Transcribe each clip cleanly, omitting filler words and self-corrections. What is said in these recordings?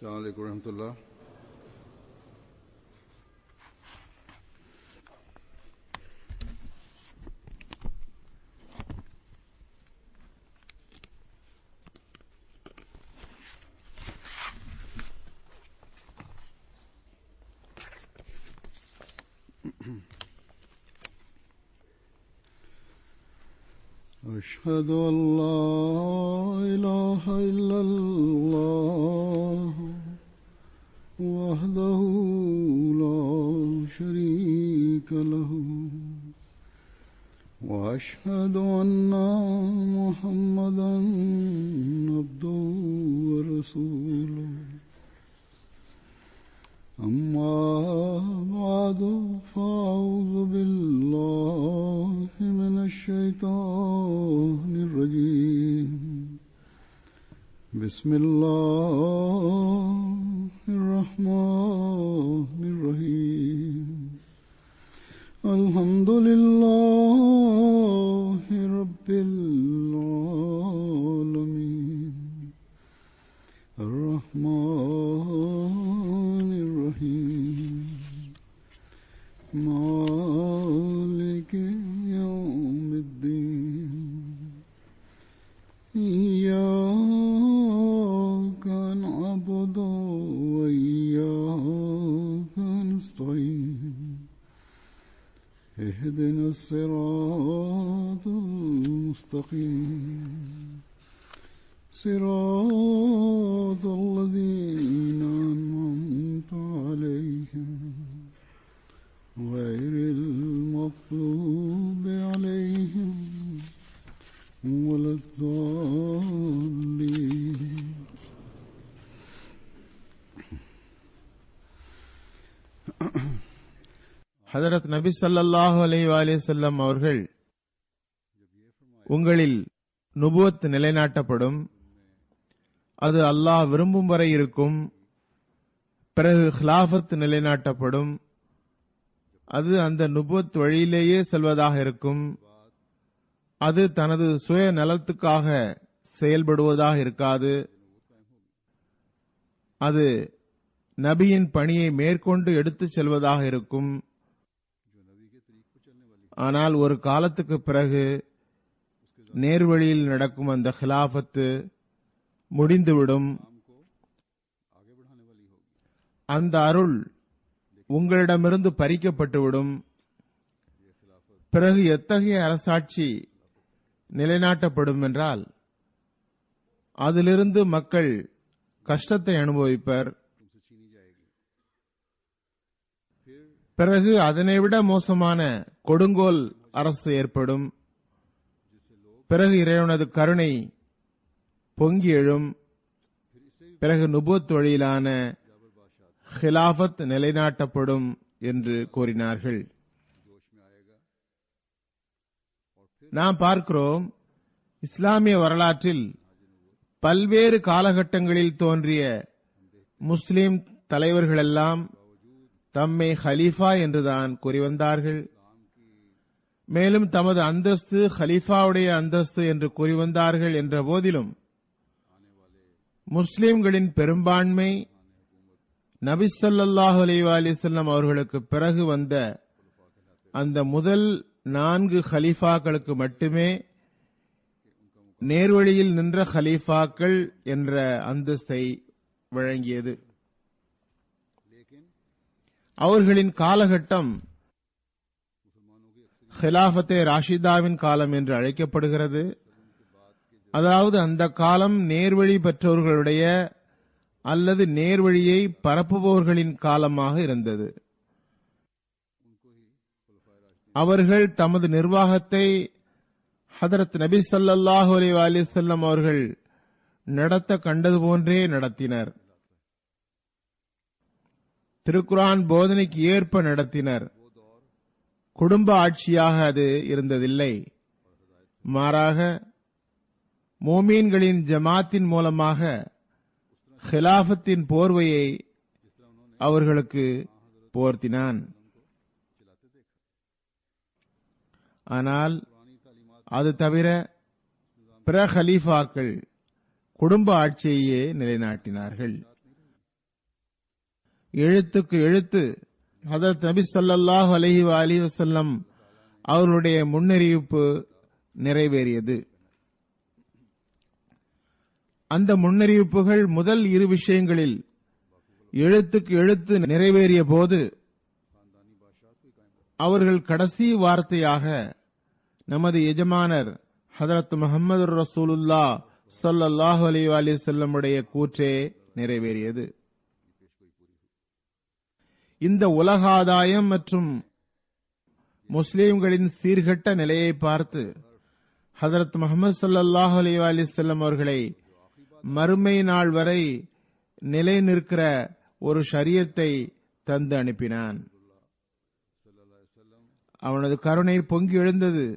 السلام عليكم ورحمة الله. أشهد أن لا إله إلا الله وحده لا شريك له وأشهد أن محمدا عبده ورسوله أما بعد فأعوذ بالله من الشيطان الرجيم بسم الله الرحمن الرحيم الحمد لله رب العالمين الرحمن الرحيم مالك يوم الدين إياك نعبد وإياك نستعين اهدنا الصراط المستقيم صراط الذين أنعمت عليهم غير المغضوب عليهم ولا الضالين. ஹதரத் நபி ஸல்லல்லாஹு அலைஹி வஸல்லம் அவர்கள், உங்களில் நுபுவத் நிலைநாட்டப்படும், அது அல்லாஹ் விரும்பும் வரை இருக்கும். பிறகு ஹிலாஃபத் நிலைநாட்டப்படும், அது அந்த நுபுவத் வழியிலேயே செல்வதாக இருக்கும். அது தனது சுய நலத்துக்காக செயல்படுவதாக இருக்காது. அது நபியின் பணியை மேற்கொண்டு எடுத்துச் செல்வதாக இருக்கும். ஆனால் ஒரு காலத்துக்கு பிறகு நேர்வழியில் நடக்கும் அந்த ஹிலாஃபத்து முடிந்துவிடும். அந்த அருள் உங்களிடமிருந்து பறிக்கப்பட்டுவிடும். பிறகு எத்தகைய அரசாட்சி நிலைநாட்டப்படும் என்றால், அதிலிருந்து மக்கள் கஷ்டத்தை அனுபவிப்பர். பிறகு அதனைவிட மோசமான கொடுங்கோல் அரசு ஏற்படும். பிறகு இறைவனது கருணை பொங்கி எழும். பிறகு நுபுவத் வழியிலான ஹிலாஃபத் நிலைநாட்டப்படும் என்று கூறினார்கள். நாம் பார்க்கிறோம், இஸ்லாமிய வரலாற்றில் பல்வேறு காலகட்டங்களில் தோன்றிய முஸ்லிம் தலைவர்களெல்லாம் தம்மை ஹலீஃபா என்றுதான் கூறி வந்தார்கள். மேலும் தமது அந்தஸ்து ஹலீஃபாவுடைய அந்தஸ்து என்று கூறி வந்தார்கள். என்ற போதிலும் முஸ்லிம்களின் பெரும்பான்மை நபி ஸல்லல்லாஹு அலைஹி வஸல்லம் அவர்களுக்கு பிறகு வந்த அந்த முதல் 4 ஹலீஃபாக்களுக்கு மட்டுமே நேர்வழியில் நின்ற ஹலீஃபாக்கள் என்ற அந்தஸ்தை வழங்கியது. அவர்களின் காலகட்டம் ஹிலாஃபத்தே ராஷிதாவின் காலம் என்று அழைக்கப்படுகிறது. அதாவது அந்த காலம் நேர்வழி பெற்றவர்களுடைய அல்லது நேர்வழியை பரப்புபவர்களின் காலமாக இருந்தது. அவர்கள் தமது நிர்வாகத்தை ஹதரத் நபி ஸல்லல்லாஹு அலைஹி வஸல்லம் அவர்கள் நடத்த கண்டது போன்றே நடத்தினர். திருக்குர்ஆன் போதனைக்கு ஏற்ப நடத்தினர். குடும்ப ஆட்சியாக அது இருந்ததில்லை. மாறாக மோமீன்களின் ஜமாத்தின் மூலமாக ஹிலாஃபத்தின் போர்வையை அவர்களுக்கு போர்த்தினான். ஆனால் அது தவிர பிற ஹலீஃபாக்கள் குடும்ப ஆட்சியையே நிலைநாட்டினார்கள். எழுத்துக்கு எழுத்து ஹதரத் நபி ஸல்லல்லாஹு அலைஹி வஸல்லம் அவர்களுடைய முன்னறிவிப்பு நிறைவேறியது. அந்த முன்னறிவிப்புகள் முதல் இரு விஷயங்களில் எழுத்துக்கு எழுத்து நிறைவேறிய போது அவர்கள் கடைசி வார்த்தையாக நமது எஜமானர் ஹதரத் முஹம்மது ரசூலுல்லாஹ் ஸல்லல்லாஹு அலைஹி வஸல்லம் உடைய கூற்றே நிறைவேறியது. இந்த உலகாதாயம் மற்றும் முஸ்லிம்களின் சீர்கெட்ட நிலையை பார்த்து ஹதரத் முஹம்மது ஸல்லல்லாஹு அலைஹி வஸல்லம் அவர்களை மறுமை நாள் வரை நிலை நிற்கிற ஒரு ஷரியத்தை தந்து அனுப்பினான். அவனது கருணை பொங்கி எழுந்தது.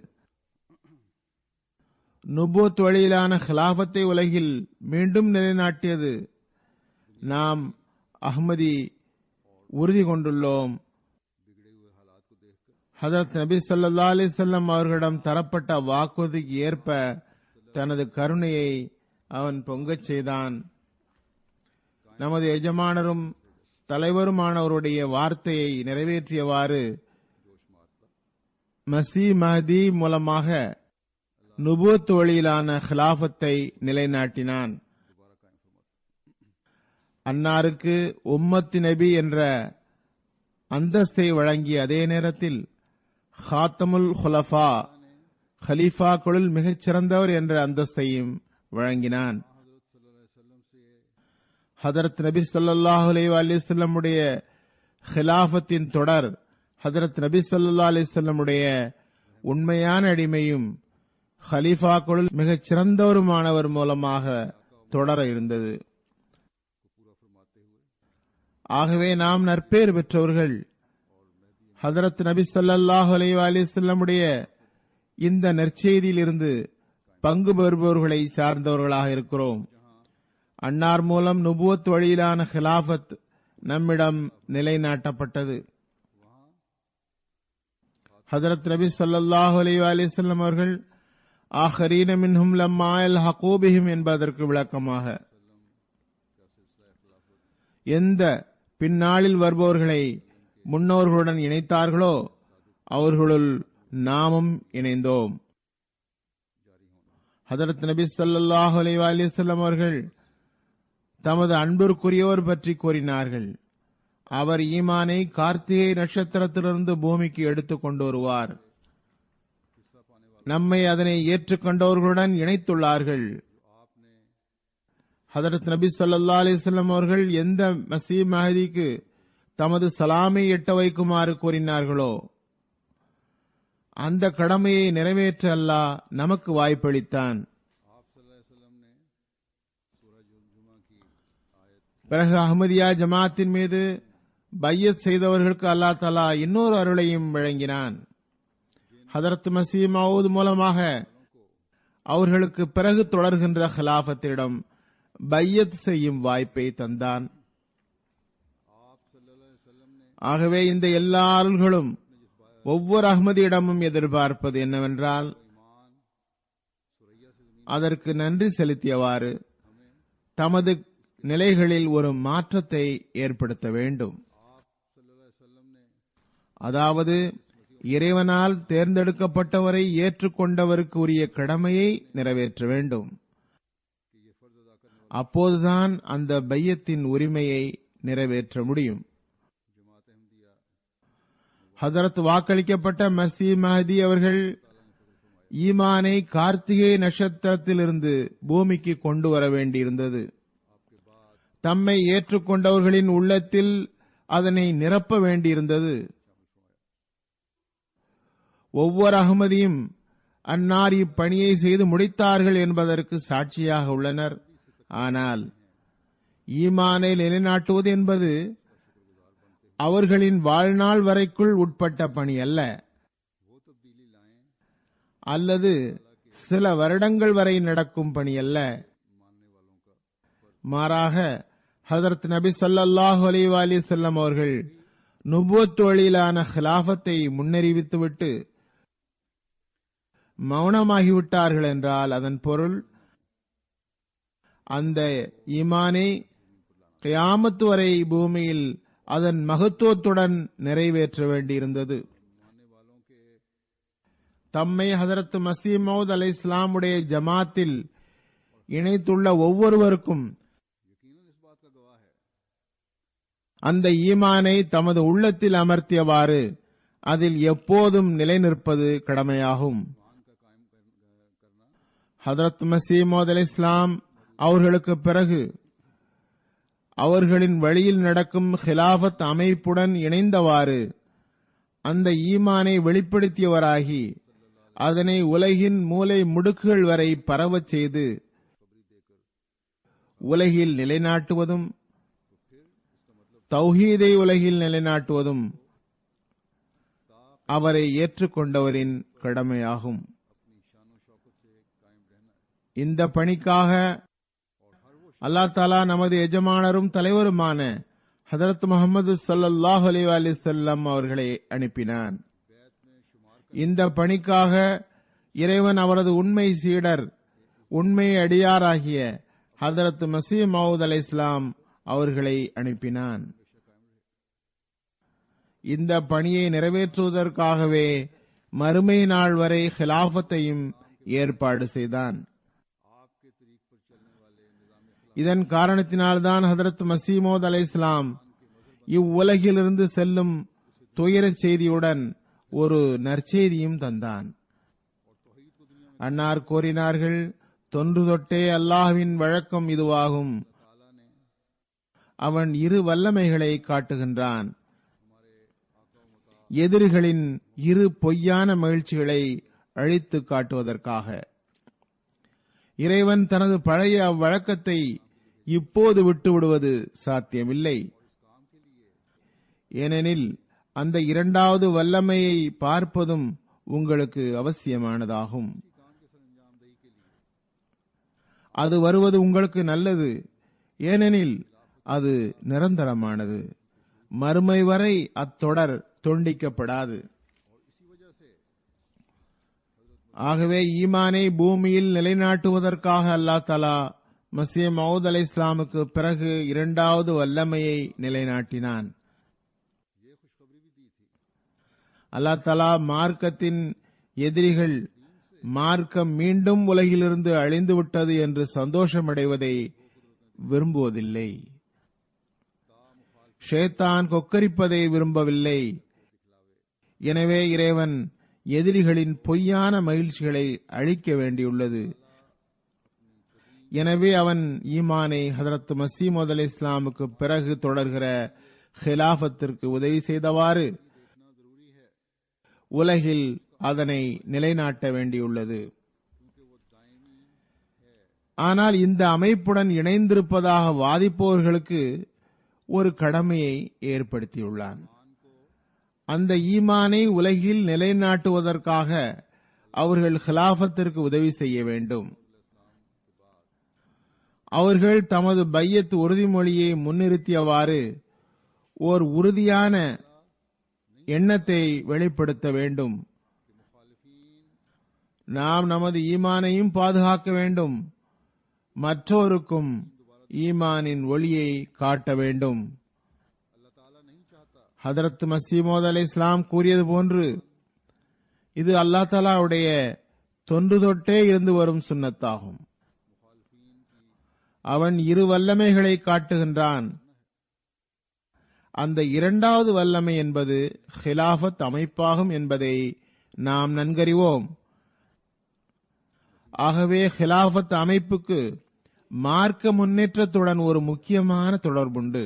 நுபுவத் வழியிலான ஹிலாஃபத்தை உலகில் மீண்டும் நிலைநாட்டியது. நாம் அஹ்மதி உறுதி கொண்டுள்ளோம். ஹதரத் நபி ஸல்லல்லாஹு அலைஹி வஸல்லம் அவர்களிடம் தரப்பட்ட வாக்குறுதிக்கு ஏற்ப தனது கருணையை அவன் பொங்கச் செய்தான். நமது எஜமானரும் தலைவருமானவருடைய வார்த்தையை நிறைவேற்றியவாறு மஸீஹ் மஹ்தி மூலமாக நுபுவத் வழியிலான ஹிலாஃபத்தை நிலைநாட்டினான். அன்னாருக்கு உம்மத்து நபி என்ற அந்தஸ்தை வழங்கிய அதே நேரத்தில் ஹாத்தமுல் குலஃபா ஹலீஃபாக்களுள் மிகச் சிறந்தவர் என்ற அந்தஸ்தையும் வழங்கினான். ஹதரத் நபி ஸல்லல்லாஹு அலைஹி வஸல்லம் உடைய ஹிலாஃபத்தின் தொடர் ஹதரத் நபி ஸல்லல்லாஹு அலைஹி வஸல்லம் உடைய உண்மையான அடிமையும் ஹலீஃபாக்களுள் மிகச் சிறந்தவருமானவர் மூலமாக தொடர இருந்தது. ஆகவே நாம் நற்பேறு பெற்றவர்கள். ஹதரத் நபி ஸல்லல்லாஹு அலைஹி வஸல்லம் உடைய இந்த நற்செய்தியிலிருந்து பங்கு பெறுபவர்களை சார்ந்தவர்களாக இருக்கிறோம். அன்னார் மூலம் நுபுவத் வழியிலான ஹிலாஃபத் நம்மிடம் நிலைநாட்டப்பட்டது. ஹதரத் நபி ஸல்லல்லாஹு அலைஹி வஸல்லம் அவர்கள் ஆஹரீன மின்ஹும் லம்மா யல்ஹகு பிஹிம் என்பதற்கு விளக்கமாக எந்த பின்னாளில் வருபவர்களை முன்னோர்களுடன் இணைத்தார்களோ அவர்களுள் நாமும் இணைந்தோம். ஹதரத் நபி ஸல்லல்லாஹு அலைஹி வஸல்லம் அவர்கள் தமது அன்பிற்குரியவர் பற்றி கூறினார்கள். அவர் ஈமானை கார்த்திகை நட்சத்திரத்திலிருந்து பூமிக்கு எடுத்துக் கொண்டு வருவார். நம்மை அதனை ஏற்றுக்கொண்டவர்களுடன் இணைத்துள்ளார்கள். ஹதரத் நபி ஸல்லல்லாஹு அலைஹி வஸல்லம் அவர்கள் எந்த மஸீஹ் மஹ்திக்கு தமது சலாமை எட்ட வைக்குமாறு கூறினார்களோ அந்த கடமையை நிறைவேற்ற அல்லாஹ் நமக்கு வாய்ப்பளித்தான். பிறகு அஹ்மதியா ஜமாத்தின் மீது பையத் செய்தவர்களுக்கு அல்லாஹ் தஆலா இன்னொரு அருளையும் வழங்கினான். ஹதரத் மஸீஹ் மவ்ஊத் மூலமாக அவர்களுக்கு பிறகு தொடர்கின்ற ஹிலாஃபத்திடம் பையத் செய்யும் வாய்ப்பை தந்தான். ஆகவே இந்த எல்லா அருள்களும் ஒவ்வொரு அஹ்மதியிடமும் எதிர்பார்ப்பது என்னவென்றால் அதற்கு நன்றி செலுத்தியவாறு தமது நிலைகளில் ஒரு மாற்றத்தை ஏற்படுத்த வேண்டும். அதாவது இறைவனால் தேர்ந்தெடுக்கப்பட்டவரை ஏற்றுக்கொண்டவருக்கு உரிய கடமையை நிறைவேற்ற வேண்டும். அப்போதுதான் அந்த பையத்தின் உரிமையை நிறைவேற்ற முடியும். ஹதரத் வாக்களிக்கப்பட்ட மஸீஹ் மஹ்தி அவர்கள் ஈமானை கார்த்திகை நட்சத்திரத்திலிருந்து பூமிக்கு கொண்டு வர வேண்டியிருந்தது. தம்மை ஏற்றுக்கொண்டவர்களின் உள்ளத்தில் அதனை நிரப்ப வேண்டியிருந்தது. ஒவ்வொரு அஹ்மதியும் அன்னார் இப்பணியை செய்து முடித்தார்கள் என்பதற்கு சாட்சியாக உள்ளனர். ஆனால் ஈமானை நிலைநாட்டுவது என்பது அவர்களின் வாழ்நாள் வரைக்குள் உட்பட்ட பணி அல்ல, அல்லது சில வருடங்கள் வரை நடக்கும் பணி அல்ல. மாறாக ஹதரத் நபி ஸல்லல்லாஹு அலைஹி வஸல்லம் அவர்கள் நுபுவத் வழியிலான ஹிலாஃபத்தை முன்னறிவித்துவிட்டு மௌனமாகிவிட்டார்கள் என்றால் அதன் பொருள் அந்த ஈமானை கியாமத் வரை பூமியில் அதன் மகத்துவத்துடன் நிறைவேற்ற வேண்டியிருந்தது. தம்மை ஹதரத் மஸீஹ் மவ்ஊத் அலைஹிஸ்ஸலாமுடைய ஜமாத்தில் இணைத்துள்ள ஒவ்வொருவருக்கும் அந்த ஈமானை தமது உள்ளத்தில் அமர்த்தியவாறு அதில் எப்போதும் நிலைநிற்பது கடமையாகும். ஹதரத் மஸீஹ் மவ்ஊத் அலைஹிஸ்ஸலாம் அவர்களுக்கு பிறகு அவர்களின் வழியில் நடக்கும் ஹிலாஃபத் அமைப்புடன் இணைந்தவாறு அந்த ஈமானை வெளிப்படுத்தியவராகி அதனை உலகின் மூலை முடுக்குகள் வரை பரவச் செய்து உலகில் நிலைநாட்டுவதும் தௌஹீதை உலகில் நிலைநாட்டுவதும் அவரை ஏற்றுக்கொண்டவரின் கடமையாகும். இந்த பணிக்காக அல்லாஹ் தஆலா நமது எஜமானரும் தலைவருமான ஹதரத் முஹம்மது ஸல்லல்லாஹு அலைஹி வஸல்லம் அவர்களை அனுப்பினான். இந்த பணிக்காக இறைவன் அவரது உண்மை சீடர் உண்மை அடியாராகிய ஹதரத் மஸீஹ் மவ்ஊத் அலைஹிஸ்ஸலாம் அவர்களை அனுப்பினான். இந்த பணியை நிறைவேற்றுவதற்காகவே மறுமை நாள் வரை ஹிலாஃபத்தையும் ஏற்பாடு செய்தான். இதன் காரணத்தினால்தான் ஹதரத் மஸீஹ் மவ்ஊத் அலைஹிஸ்ஸலாம் இவ்வுலகிலிருந்து செல்லும் துயரச் செய்தியுடன் ஒரு நற்செய்தியும் தந்தான். அன்னார் கூறினார்கள், தொன்று தொட்டே அல்லாஹ்வின் வழக்கம் இதுவாகும். அவன் இரு வல்லமைகளை காட்டுகின்றான். எதிரிகளின் இரு பொய்யான மகிழ்ச்சிகளை அழித்து காட்டுவதற்காக. இறைவன் தனது பழைய அவ்வழக்கத்தை இப்போது விட்டுவிடுவது சாத்தியமில்லை. ஏனெனில் அந்த இரண்டாவது வல்லமையை பார்ப்பதும் உங்களுக்கு அவசியமானதாகும். அது வருவது உங்களுக்கு நல்லது, ஏனெனில் அது நிரந்தரமானது. மறுமை வரை அத்தொடர் துண்டிக்கப்படாது. ஆகவே ஈமானை பூமியில் நிலைநாட்டுவதற்காக அல்லாஹ் தஆலா மஸீஹ் மவ்ஊத் அலைஹிஸ்ஸலாமுக்கு பிறகு இரண்டாவது வல்லமையை நிலைநாட்டினான். அல்லாஹ் தஆலா மார்க்கத்தின் எதிரிகள் மார்க்கம் மீண்டும் உலகிலிருந்து அழிந்துவிட்டது என்று சந்தோஷமடைவதை விரும்புவதில்லை. ஷைத்தான் கொக்கரிப்பதை விரும்பவில்லை. எனவே இறைவன் எதிரிகளின் பொய்யான மகிழ்ச்சிகளை அழிக்க வேண்டியுள்ளது. எனவே அவன் ஈமானை ஹதரத் மஸீஹ் மவ்ஊத் அலைஹிஸ்ஸலாமுக்கு பிறகு தொடர்கிற ஹிலாஃபத்திற்கு உதவி செய்தவாறு உலகில் அதனை நிலைநாட்ட வேண்டியுள்ளது. ஆனால் இந்த அமைப்புடன் இணைந்திருப்பதாக வாதிப்பவர்களுக்கு ஒரு கடமையை ஏற்படுத்தியுள்ளான். அந்த ஈமானை உலகில் நிலைநாட்டுவதற்காக அவர்கள் ஹிலாஃபத்திற்கு உதவி செய்ய வேண்டும். அவர்கள் தமது பையத் உறுதிமொழியை முன்னிறுத்தியவாறு ஓர் உறுதியான எண்ணத்தை வெளிப்படுத்த வேண்டும். நாம் நமது ஈமானையும் பாதுகாக்க வேண்டும், மற்றோருக்கும் ஈமானின் ஒளியை காட்ட வேண்டும். ஹதரத் மஸீஹ் மவ்ஊத் அலைஹிஸ்ஸலாம் கூறியது போன்று இது அல்லாஹ் தஆலாவுடைய தொன்று தொட்டே இருந்து வரும் சுன்னத்தாகும். அவன் இரு வல்லமைகளை காட்டுகின்றான். அந்த இரண்டாவது வல்லமை என்பது ஹிலாஃபத் அமைப்பாகும் என்பதை நாம் நன்கறிவோம். ஆகவே ஹிலாஃபத் அமைப்புக்கு மார்க்க முன்னேற்றத்துடன் ஒரு முக்கியமான தொடர்புண்டு.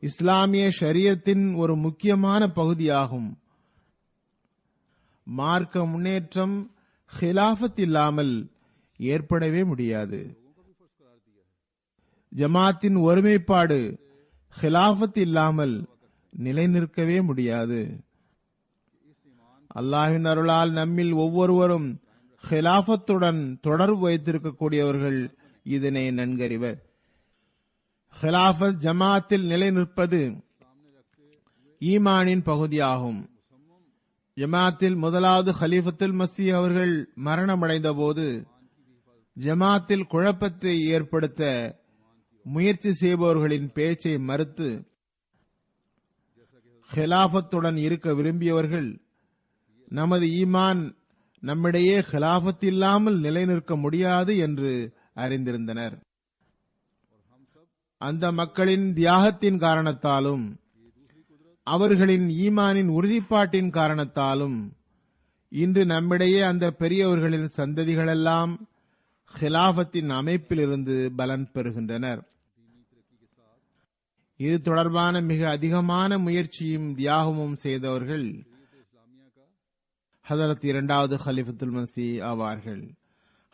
இஸ்லாமிய ஷரியத்தின் ஒரு முக்கியமான பகுதியாகும். மார்க்க முன்னேற்றம் ஹிலாஃபத் இல்லாமல் ஏற்படவே முடியாது. ஜமாத்தின் ஒருமைப்பாடு ஹிலாஃபத் இல்லாமல் நிலைநிற்கவே முடியாது. அல்லாஹ்வின் அருளால் நம்மில் ஒவ்வொருவரும் ஹிலாஃபத்துடன் தொடர்பு வைத்திருக்கக்கூடியவர்கள் இதனை நன்கறிவர். ஹிலாஃபத் ஜமாத்தில் நிலை நிற்பது ஈமானின் பகுதியாகும். ஜமாத்தில் முதலாவது ஹலீஃபத்துல் மஸீஹ் அவர்கள் மரணமடைந்த போது ஜமாத்தில் குழப்பத்தை ஏற்படுத்த முயற்சி செய்பவர்களின் பேச்சை மறுத்து ஹிலாஃபத்துடன் இருக்க விரும்பியவர்கள் நமது ஈமான் நம்மிடையே ஹிலாஃபத் இல்லாமல் நிலைநிற்க முடியாது என்று அறிந்திருந்தனர். அந்த மக்களின் தியாகத்தின் காரணத்தாலும் அவர்களின் ஈமானின் உறுதிப்பாட்டின் காரணத்தாலும் இன்று நம்மிடையே அந்த பெரியவர்களின் சந்ததிகளெல்லாம் ஹிலாஃபத்தின் அமைப்பிலிருந்து பலன் பெறுகின்றனர். இது தொடர்பான மிக அதிகமான முயற்சியும் தியாகமும் செய்தவர்கள் ஹதரத் இரண்டாவது ஹலிஃபத்துல் மஸீஹ் ஆவார்கள்.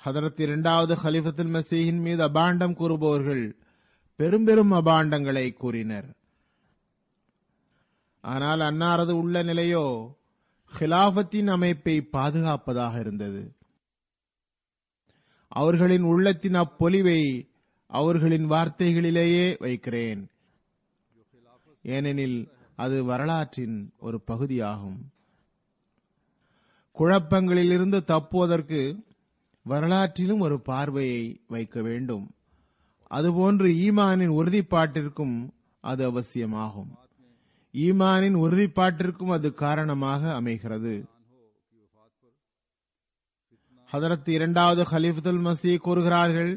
ஹதரத் இரண்டாவது ஹலிஃபத்துல் மஸீஹின் மீது அபாண்டம் கூறுபவர்கள் பெரும் பெரும் அபாண்டங்களை கூறினர். ஆனால் அன்னாரது உள்ள நிலையோ ஹிலாஃபத்தின் அமைப்பை பாதுகாப்பதாக இருந்தது. அவர்களின் உள்ளத்தின் அப்பொலிவை அவர்களின் வார்த்தைகளிலேயே வைக்கிறேன், ஏனெனில் அது வரலாற்றின் ஒரு பகுதியாகும். குழப்பங்களிலிருந்து தப்புவதற்கு வரலாற்றிலும் ஒரு பார்வையை வைக்க வேண்டும். அதுபோன்று ஈமானின் உறுதிப்பாட்டிற்கும் அது அவசியமாகும். ஈமானின் உறுதிப்பாட்டிற்கும் அது காரணமாக அமைகிறது. ஹதரத் இரண்டாவது ஹலீஃபத்துல் மஸீஹ் கூறுகிறார்கள்,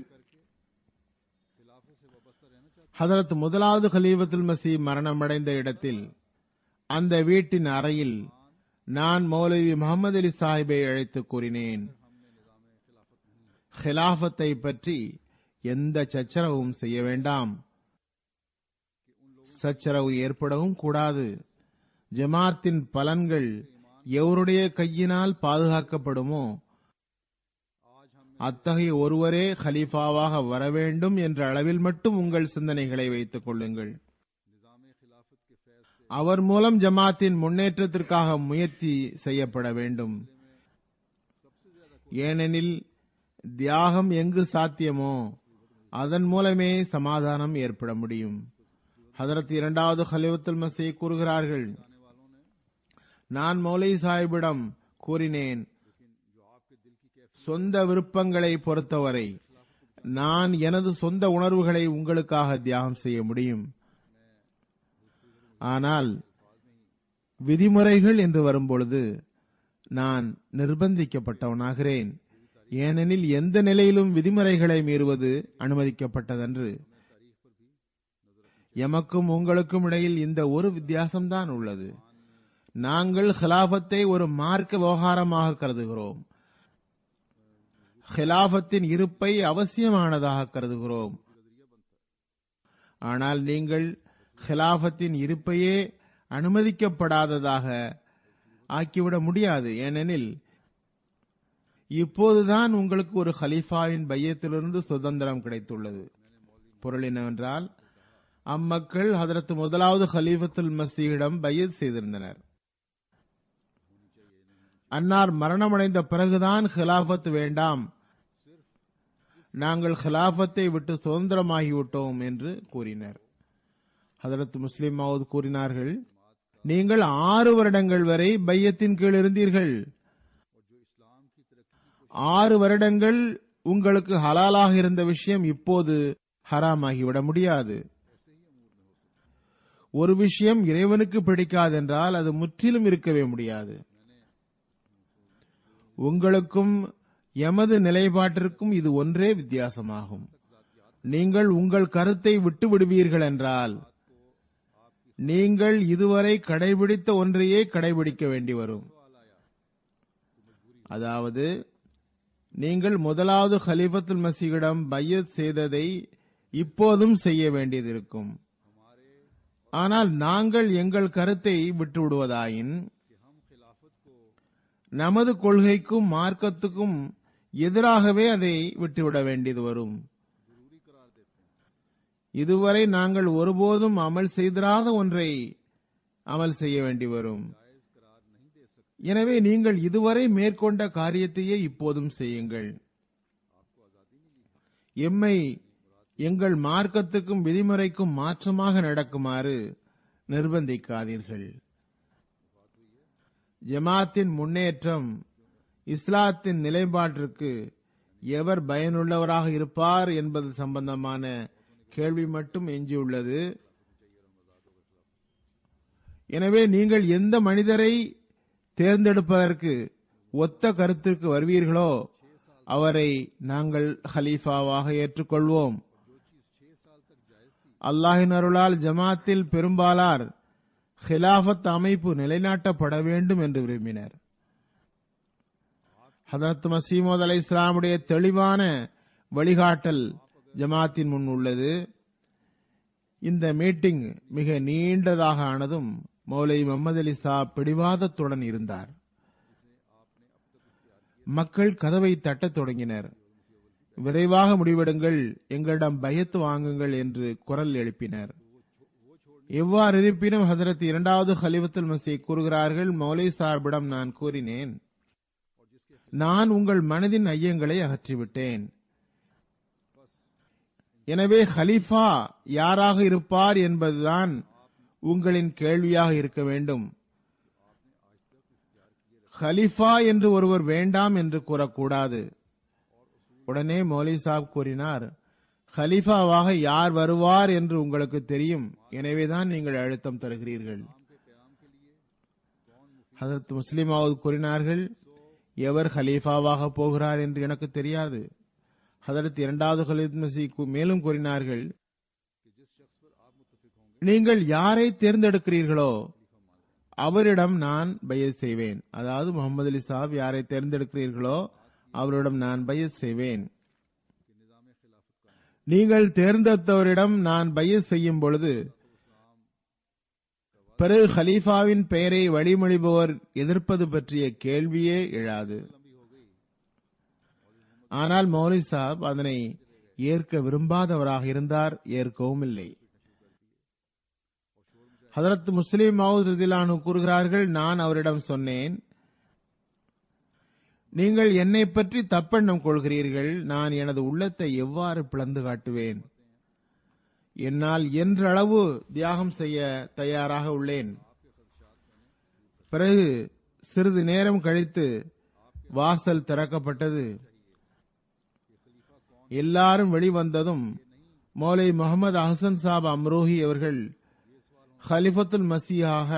ஹதரத் முதலாவது ஹலீஃபத்துல் மஸீஹ் மரணமடைந்த இடத்தில் அந்த வீட்டின் அறையில் நான் மௌலவி முகமது அலி சாஹிபை அழைத்து கூறினேன், ஹிலாஃபத்தை பற்றி எந்த சச்சரவும் செய்ய வேண்டாம், சச்சரவு ஏற்படவும் கூடாது. ஜமாத்தின் பலன்கள் எவருடைய கையினால் பாதுகாக்கப்படுமோ அத்தகைய ஒருவரே ஹலீஃபாவாக வர வேண்டும் என்ற அளவில் மட்டும் உங்கள் சிந்தனைகளை வைத்துக் கொள்ளுங்கள். அவர் மூலம் ஜமாத்தின் முன்னேற்றத்திற்காக முயற்சி செய்யப்பட வேண்டும். ஏனெனில் தியாகம் எங்கு சாத்தியமோ அதன் மூலமே சமாதானம் ஏற்பட முடியும். ஹதரத் இரண்டாவது ஹலீஃபத்துல் மஸீஹ் கூறுகிறார்கள், நான் மௌலவி சாஹிபிடம் கூறினேன், சொந்த விருப்பங்களை பொறுத்தவரை நான் எனது சொந்த உணர்வுகளை உங்களுக்காக தியாகம் செய்ய முடியும். ஆனால் விதிமுறைகள் என்று வரும்பொழுது நான் நிர்பந்திக்கப்பட்டவனாகிறேன். ஏனெனில் எந்த நிலையிலும் விதிமுறைகளை மீறுவது அனுமதிக்கப்பட்டதன்று. எமக்கும் உங்களுக்கும் இடையில் இந்த ஒரு வித்தியாசம்தான் உள்ளது. நாங்கள் ஹிலாஃபத்தை ஒரு மார்க்க விவகாரமாக கருதுகிறோம். ஹிலாஃபத்தின் இருப்பை அவசியமானதாக கருதுகிறோம். ஆனால் நீங்கள் ஹிலாஃபத்தின் இருப்பையே அனுமதிக்கப்படாததாக ஆக்கிவிட முடியாது. ஏனெனில் இப்போதுதான் உங்களுக்கு ஒரு ஹலீஃபாவின் பையத்திலிருந்து சுதந்திரம் கிடைத்துள்ளது. பொருள் என்னவென்றால், அம்மக்கள் ஹதரத் முதலாவது ஹலீஃபத்துல் மஸீஹிடம் பையத் செய்திருந்தனர். அன்னார் மரணமடைந்த பிறகுதான் ஹிலாஃபத் வேண்டாம், நாங்கள் ஹிலாஃபத்தை விட்டு சுதந்திரமாகிவிட்டோம் என்று கூறினர். ஹதரத் முஸ்லிம் மவுத் கூறினார்கள், நீங்கள் 6 வருடங்கள் வரை பையத்தின் கீழ் இருந்தீர்கள். 6 வருடங்கள் உங்களுக்கு ஹலாலாக இருந்த விஷயம் இப்போது ஹராமாகிவிட முடியாது. ஒரு விஷயம் இறைவனுக்கு பிடிக்காதென்றால் அது முற்றிலும் இருக்கவே முடியாது. உங்களுக்கும் எமது நிலைப்பாட்டிற்கும் இது ஒன்றே வித்தியாசமாகும். நீங்கள் உங்கள் கருத்தை விட்டு விடுவீர்கள் என்றால் நீங்கள் இதுவரை கடைபிடித்த ஒன்றையே கடைபிடிக்க வேண்டி வரும். அதாவது நீங்கள் முதலாவது ஹலீஃபத்துல் மஸீஹிடம் பையத் செய்ததை இப்போதும் செய்ய வேண்டியது இருக்கும். ஆனால் நாங்கள் எங்கள் கருத்தை விட்டுவிடுவதாயின் நமது கொள்கைக்கும் மார்க்கத்துக்கும் எதிராகவே அதை விட்டுவிட வேண்டியது வரும். இதுவரை நாங்கள் ஒருபோதும் அமல் செய்திராத ஒன்றை அமல் செய்ய வேண்டி வரும். எனவே நீங்கள் இதுவரை மேற்கொண்ட காரியத்தையே இப்போதும் செய்யுங்கள். எம்மை எங்கள் மார்க்கத்துக்கும் விதிமுறைக்கும் மாற்றமாக நடக்குமாறு நிர்பந்திக்காதீர்கள். ஜமாத்தின் முன்னேற்றம் இஸ்லாத்தின் நிலைப்பாட்டிற்கு எவர் பயனுள்ளவராக இருப்பார் என்பது சம்பந்தமான கேள்வி மட்டும் எஞ்சியுள்ளது. எனவே நீங்கள் எந்த மனிதரை தேர்ந்தெடுப்பதற்கு ஒத்த கருத்திற்கு வருவீர்களோ அவரை நாங்கள் ஹலீஃபாவாக ஏற்றுக்கொள்வோம். அல்லாஹின் அருளால் ஜமாத்தில் பெரும்பாலார் ஹிலாஃபத் அமைப்பு நிலைநாட்டப்பட வேண்டும் என்று விரும்பினர். ஹதரத் மஸீஹ் மவ்ஊத் அலைஹிஸ்ஸலாமுடைய தெளிவான வழிகாட்டல் ஜமாத்தின் முன் உள்ளது. இந்த மீட்டிங் மிக நீண்டதாக ஆனதும் மௌலவி முஹம்மது அலி சாப் பிடிவாதத்துடன் இருந்தார். மக்கள் கதவை தட்டத் தொடங்கினர். விரைவாக முடிவெடுங்கள், எங்களிடம் பையத் வாங்குங்கள் என்று குரல் எழுப்பினர். எவ்வாறு இருப்பினும் ஹதரத் இரண்டாவது ஹலீஃபத்துல் மஸீஹ் கூறுகிறார்கள், மௌலவி சாஹிபிடம் நான் கூறினேன், நான் உங்கள் மனதின் ஐயங்களை அகற்றிவிட்டேன். எனவே ஹலீஃபா யாராக இருப்பார் என்பதுதான் உங்களின் கேள்வியாக இருக்க வேண்டும். ஹலீஃபா என்று ஒருவர் வேண்டாம் என்று கூறக்கூடாது. உடனே மௌலவி சாப் கூறினார், ஹலீஃபாவாக யார் வருவார் என்று உங்களுக்கு தெரியும், எனவேதான் நீங்கள் அழுத்தம் தருகிறீர்கள். ஹதரத் முஸ்லிம் மவ்ஊத் கூறினார்கள், எவர் ஹலீஃபாவாக போகிறார் என்று எனக்கு தெரியாது. ஹதரத் இரண்டாவது ஹலீஃபத்துல் மஸீஹ் மேலும் கூறினார்கள், நீங்கள் யாரை தேர்ந்தெடுக்கிறீர்களோ அவரிடம் நான் பையத் செய்வேன். அதாவது முகமது அலி சாப் யாரை தேர்ந்தெடுக்கிறீர்களோ அவரிடம் நான் பையத் செய்வேன். நீங்கள் தேர்ந்தெடுத்தவரிடம் நான் பையத் செய்யும் பொழுது பிறகு ஹலீஃபாவின் பெயரை வழிமொழிபவர் எதிர்ப்பது பற்றிய கேள்வியே எழாது. ஆனால் மௌலவி சாப் அதனை ஏற்க விரும்பாதவராக இருந்தார், ஏற்கவும் இல்லை. ஹதரத் முஸ்லிம் மவ்ஊத் ரலியல்லாஹு அன்ஹு கூறுகிறார்கள், நான் அவரிடம் சொன்னேன், நீங்கள் என்னை பற்றி தப்பெண்ணம் கொள்கிறீர்கள். நான் எனது உள்ளத்தை எவ்வாறு பிளந்து காட்டுவேன்? என்னால் என்றளவு தியாகம் செய்ய தயாராக உள்ளேன். பிறகு சிறிது நேரம் கழித்து வாசல் திறக்கப்பட்டது. எல்லாரும் வெளிவந்ததும் மௌலவி முகமது அஹ்சன் சாப் அம்ரோஹி அவர்கள் ஹலிஃபத்துல் மஸீஹாக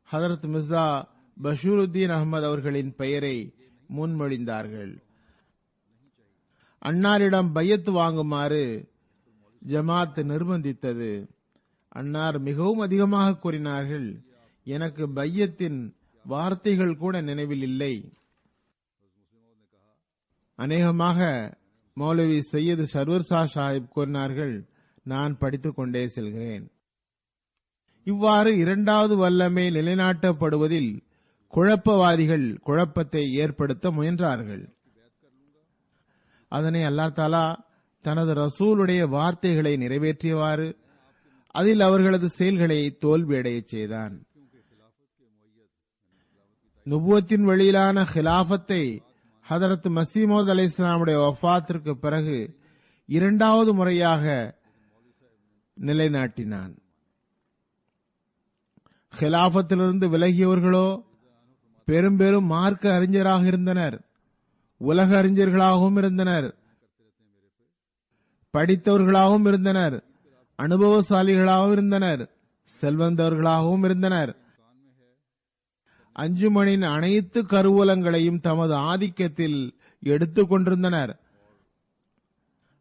ஹதரத் மிர்சா பஷீருத்தீன் அஹ்மத் அவர்களின் பெயரை முன்மொழிந்தார்கள். அன்னாரிடம் பையத்து வாங்குமாறு ஜமாத் நிர்பந்தித்தது. அன்னார் மிகவும் அதிகமாக கூறினார்கள், எனக்கு பையத்தின் வார்த்தைகள் கூட நினைவில் இல்லை. அநேகமாக மௌலவி சையது சர்வர் சாஹிப் கூறினார்கள், நான் படித்துக் கொண்டே செல்கிறேன். இவ்வாறு இரண்டாவது வல்லமை நிலைநாட்டப்படுவதில் குழப்பவாதிகள் குழப்பத்தை ஏற்படுத்த முயன்றார்கள். அதனை அல்லாஹ் தஆலா தனது ரசூலுடைய வார்த்தைகளை நிறைவேற்றியவாறு அதில் அவர்களது செயல்களை தோல்வியடைய செய்தான். நுபுவத்தின் வழியிலான ஹிலாஃபத்தை ஹதரத் மஸீஹ் மவ்ஊத் அலைஹிஸ்ஸலாமுடைய வஃபாத்திற்கு பிறகு இரண்டாவது முறையாக நிலைநாட்டினான். ஹிலாஃபத்திலிருந்து விலகியவர்களோ பெரும் பெரும் மார்க்க அறிஞராக இருந்தனர், உலக அறிஞர்களாகவும் இருந்தனர், படித்தவர்களாகவும் இருந்தனர், அனுபவசாலிகளாகவும் இருந்தனர், செல்வந்தவர்களாகவும் இருந்தனர். அஞ்சுமனின் அனைத்து கருவூலங்களையும் தமது ஆதிக்கத்தில் எடுத்துக் கொண்டிருந்தனர்.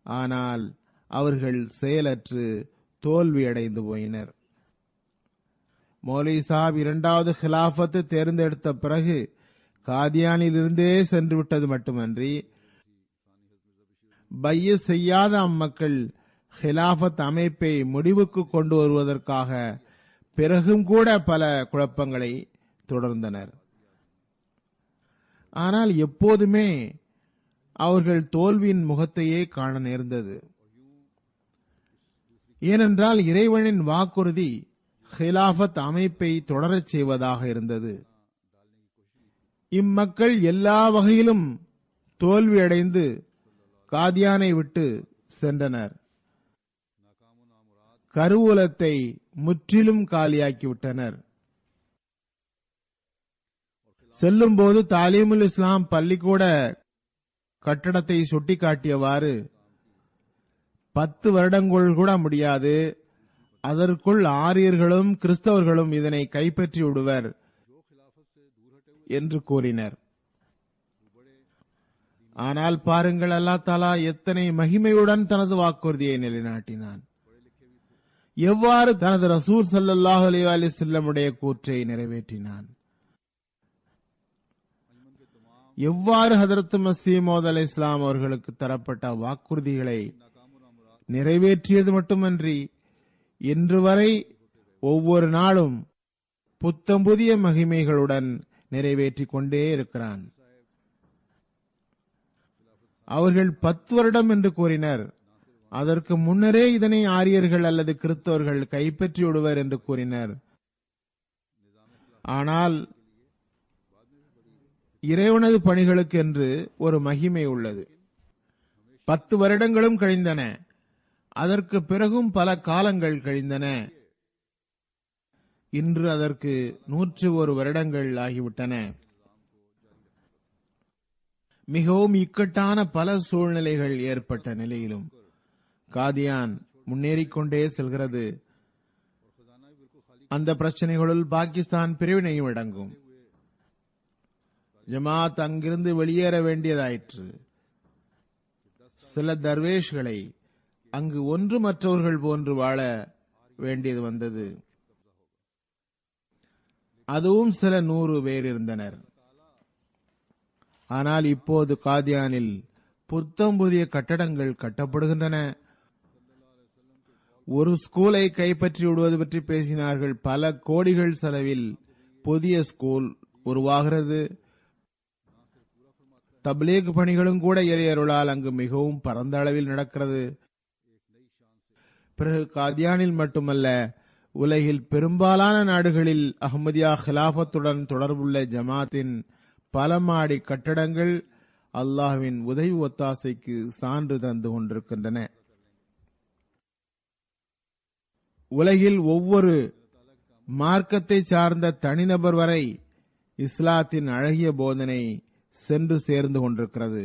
ஆனால் அவர்கள் செயலற்று தோல்வியடைந்து போயினர். மௌலவி சாப் இரண்டாவது ஹிலாஃபத்து தேர்ந்தெடுத்த பிறகு காதியானில் இருந்தே சென்று விட்டது மட்டுமன்றி பையத் செய்யாத அம்மக்கள் ஹிலாஃபத் அமைப்பை முடிவுக்கு கொண்டு வருவதற்காக பிறகும் கூட பல குழப்பங்களை தொடர்ந்தனர். ஆனால் எப்போதுமே அவர்கள் தோல்வியின் முகத்தையே காண நேர்ந்தது. ஏனென்றால் இறைவனின் வாக்குறுதி ஹிலாஃபத் அமைப்பை தொடரச் செய்வதாக இருந்தது. இம்மக்கள் எல்லா வகையிலும் தோல்வியடைந்து காதியானை விட்டு சென்றனர். கருவூலத்தை முற்றிலும் காலியாக்கிவிட்டனர். செல்லும் போது தாலீமுல் இஸ்லாம் பள்ளிக்கூட கட்டடத்தை சுட்டிக்காட்டியவாறு 10 வருடங்கள் கூட முடியாது. அதற்குள் ஆரியர்களும் கிறிஸ்தவர்களும் இதனை கைப்பற்றி விடுவர் என்று கூறினர். ஆனால் பாருங்கள், அல்லாஹ் தஆலா எத்தனை மகிமையுடன் தனது வாக்குறுதியை நிலைநாட்டினான். எவ்வாறு தனது ரசூல் ஸல்லல்லாஹு அலைஹி வஸல்லம் உடைய கூற்றை நிறைவேற்றினான். எவ்வாறு ஹதரத் மஸீஹ் மவ்ஊத் அலைஹிஸ்ஸலாம் அவர்களுக்கு தரப்பட்ட வாக்குறுதிகளை நிறைவேற்றியது மட்டுமன்றி இன்று வரை ஒவ்வொரு நாளும் புத்தம் புதிய மகிமைகளுடன் நிறைவேற்றிக் கொண்டே இருக்கிறான். அவர்கள் 10 வருடம் என்று கூறினர். அதற்கு முன்னரே இதனை ஆரியர்கள் அல்லது கிறிஸ்தவர்கள் கைப்பற்றி விடுவர் என்று கூறினர். ஆனால் இறைவனது பணிகளுக்கு என்று ஒரு மகிமை உள்ளது. 10 வருடங்களும் கழிந்தன. அதற்கு பிறகும் பல காலங்கள் கழிந்தன. இன்று அதற்கு 101 வருடங்கள் ஆகிவிட்டன. மிகவும் இக்கட்டான பல சூழ்நிலைகள் ஏற்பட்ட நிலையிலும் காதியான் முன்னேறிக்கொண்டே செல்கிறது. அந்த பிரச்சனைகளுள் பாகிஸ்தான் பிரிவினையும் அடங்கும். ஜமாத் அங்கிருந்து வெளியேற வேண்டியதாயிற்று. சில தர்வேஷ்களை அங்கு ஒன்று மற்றவர்கள் போன்று வாழ வேண்டியது வந்தது. அதுவும் சில 100 பேர் இருந்தனர். ஆனால் இப்போது காதியானில் புத்தம் புதிய கட்டடங்கள் கட்டப்படுகின்றன. ஒரு ஸ்கூலை கைப்பற்றி விடுவது பற்றி பேசினார்கள். பல கோடிகள் செலவில் புதிய ஸ்கூல் உருவாகிறது. தப்லீக் பணிகளும் கூட இறையருளால் அங்கு மிகவும் பரந்த அளவில் நடக்கிறது. பிறகு காதியானில் மட்டுமல்ல, உலகில் பெரும்பாலான நாடுகளில் அஹ்மதியா ஹிலாபத்துடன் தொடர்புள்ள ஜமாத்தின் பல மாடி கட்டடங்கள் அல்லாஹ்வின் உதவி ஒத்தாசைக்கு சான்று தந்து கொண்டிருக்கின்றன. உலகில் ஒவ்வொரு மார்க்கத்தை சார்ந்த தனிநபர் வரை இஸ்லாத்தின் அழகிய போதனை சென்று சேர்ந்து கொண்டிருக்கிறது.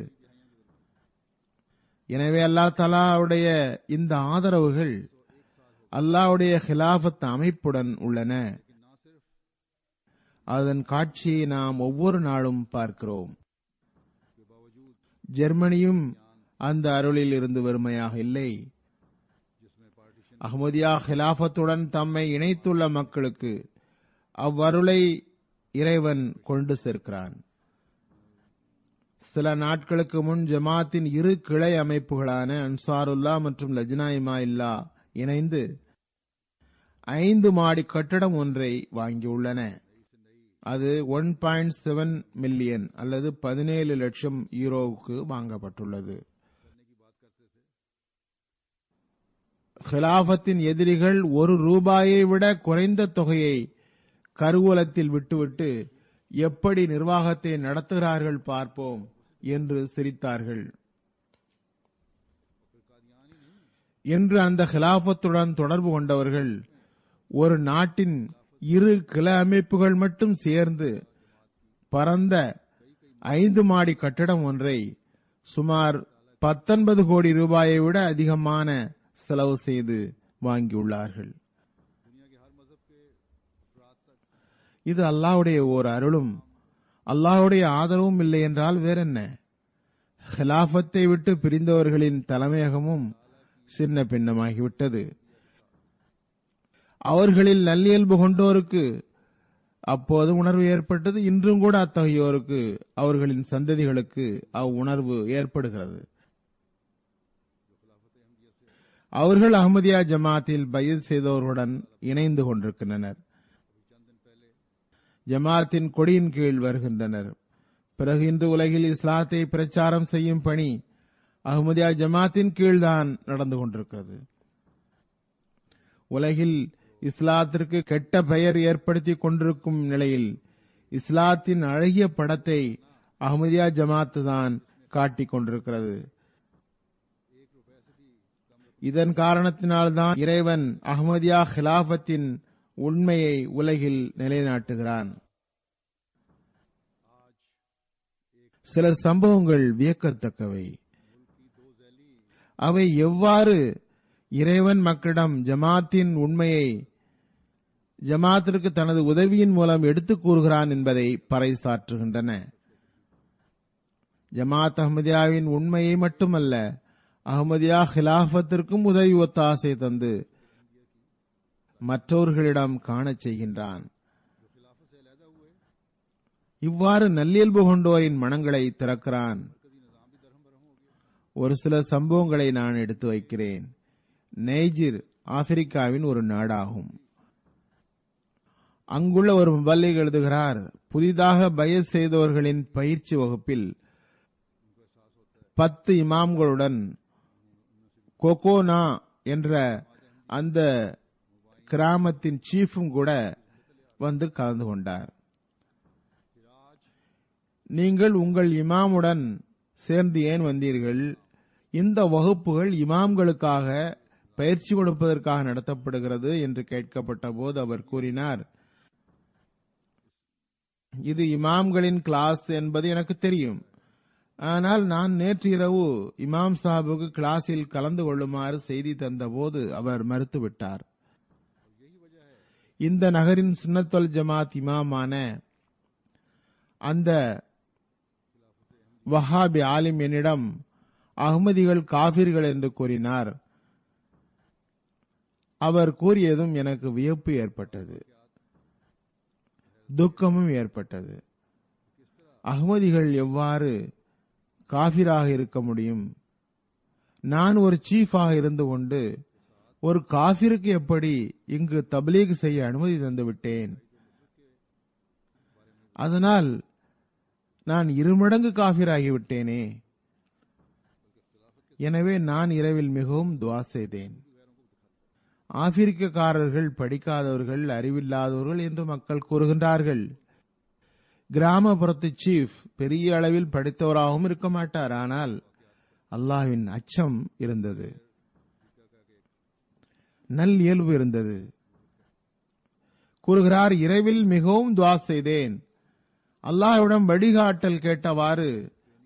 எனவே அல்லாஹ் தஆலாவுடைய இந்த ஆதரவுகள் அல்லாஹ்வுடைய ஹிலாஃபத் அமைப்புடன் உள்ளன. அதன் காட்சியை நாம் ஒவ்வொரு நாளும் பார்க்கிறோம். ஜெர்மனியும் அந்த அருளில் இருந்து வெறுமையாக இல்லை. அஹ்மதியா ஹிலாஃபத்துடன் தம்மை இணைத்துள்ள மக்களுக்கு அவ்வருளை இறைவன் கொண்டு சேர்க்கிறான். சில நாட்களுக்கு முன் ஜமாத்தின் 2 கிளை அமைப்புகளான அன்சாருல்லா மற்றும் லஜ்னா இமாஇல்லா இணைந்து 5 மாடி கட்டடம் ஒன்றை வாங்கியுள்ளன. அது 1.7 மில்லியன் அல்லது 17 லட்சம் யூரோவுக்கு வாங்கப்பட்டுள்ளது. ஹிலாஃபத்தின் எதிரிகள் ₹1 விட குறைந்த தொகையை கருவூலத்தில் விட்டுவிட்டு எப்படி நிர்வாகத்தை நடத்துகிறார்கள் பார்ப்போம் என்று சிரித்தார்கள். என்று அந்த ஹிலாஃபத்துடன் தொடர்பு கொண்டவர்கள் ஒரு நாட்டின் 2 கிளை அமைப்புகள் மட்டும் சேர்ந்து பரந்த 5 மாடி கட்டடம் ஒன்றை சுமார் 19 கோடி ரூபாயை விட அதிகமான செலவு செய்து வாங்கியுள்ளார்கள். இது அல்லாஹ்வுடைய ஓர் அருளும் அல்லாஹ்வுடைய ஆதரவும் இல்லை என்றால் வேறென்ன? ஹிலாஃபத்தை விட்டு பிரிந்தவர்களின் தலைமையகமும் சின்ன பின்னமாகிவிட்டது. அவர்களில் நல்லியல்பு கொண்டோருக்கு அப்போது உணர்வு ஏற்பட்டது. இன்றும் கூட அத்தகையோருக்கு அவர்களின் சந்ததிகளுக்கு அவ்வுணர்வு ஏற்படுகிறது. அவர்கள் அஹ்மதியா ஜமாத்தில் பைஅத் செய்தவர்களுடன் இணைந்து கொண்டிருக்கின்றனர். ஜமாத்தின் கொடியின் கீழ் வருகின்றனர். பிறகு இன்று உலகில் இஸ்லாத்தை பிரச்சாரம் செய்யும் பணி அஹ்மதியா ஜமாத்தின் கீழ்தான் நடந்து கொண்டிருக்கிறது. உலகில் இஸ்லாத்திற்கு கெட்ட பெயர் ஏற்படுத்திக் கொண்டிருக்கும் நிலையில் இஸ்லாத்தின் அழகிய படத்தை அஹ்மதியா ஜமாத் தான் காட்டிக் கொண்டிருக்கிறது. இதன் காரணத்தினால்தான் இறைவன் அஹ்மதியா ஹிலாஃபத்தின் உண்மையை உலகில் நிலைநாட்டுகிறான். சில சம்பவங்கள் வியக்கத்தக்கவை. அவை எவ்வாறு இறைவன் மக்களிடம் ஜமாத்தின் உண்மையை ஜமாத்திற்கு தனது உதவியின் மூலம் எடுத்துக் கூறுகிறான் என்பதை பறைசாற்றுகின்றன. ஜமாத் அஹ்மதியாவின் உண்மையை மட்டுமல்ல, அஹ்மதியா ஹிலாஃபத்திற்கும் உதவி ஒத்தாசை தந்து மற்றவர்களிடம் காணச் செய்கின்றான். இவ்வாறு நல்லியல்பு கொண்டோரின் மனங்களை திறக்கிறான். ஒரு சில சம்பவங்களை நான் எடுத்து வைக்கிறேன். நைஜர் ஆப்பிரிக்காவின் ஒரு நாடாகும். அங்குள்ள ஒரு முபல்லிக் எழுதுகிறார், புதிதாக பயஸ் செய்தவர்களின் பயிற்சி வகுப்பில் 10 இமாம்களுடன் கொகோனா என்ற அந்த கிராமத்தின் சீஃபும் கூட வந்து கலந்து கொண்டார். நீங்கள் உங்கள் இமாமுடன் சேர்ந்து ஏன் வந்தீர்கள்? இந்த வகுப்புகள் இமாம்களுக்காக பயிற்சி கொடுப்பதற்காக நடத்தப்படுகிறது என்று கேட்கப்பட்ட போது அவர் கூறினார், இது இமாம்களின் கிளாஸ் என்பது எனக்கு தெரியும். ஆனால் நான் நேற்று இரவு இமாம் சாஹிபுக்கு கிளாஸில் கலந்து கொள்ளுமாறு செய்தி தந்தபோது அவர் மறுத்துவிட்டார். இந்த நகரின் சுன்னத்துல் ஜமாத் இமாமான அந்த வஹாபி ஆலிம் என்னிடம் அஹ்மதிகள் காபிர்கள் என்று கூறினார். அவர் கூறியதும் எனக்கு வியப்பு ஏற்பட்டது, துக்கமும் ஏற்பட்டது. அஹ்மதிகள் எவ்வாறு காபிராக இருக்க முடியும்? நான் ஒரு சீஃபாக இருந்து கொண்டு ஒரு காபிருக்கு எப்படி இங்கு தப்லீக் செய்ய அனுமதி தந்துவிட்டேன்? அதனால் நான் 2 மடங்கு காபிராகிவிட்டேனே. எனவே நான் இரவில் மிகவும் துஆ செய்தேன். ஆப்பிரிக்கக்காரர்கள் படிக்காதவர்கள், அறிவில்லாதவர்கள் என்று மக்கள் கூறுகின்றார்கள். கிராமப்புறத்து சீஃப் பெரிய அளவில் படித்தவராகவும் இருக்க மாட்டார். ஆனால் அல்லாஹ்வின் அச்சம் இருந்தது, நல் இயல்பு இருந்தது. கூறுகிறார், இரவில் மிகவும் துஆ செய்தேன். அல்லாஹ்விடம் வழிகாட்டல் கேட்டவாறு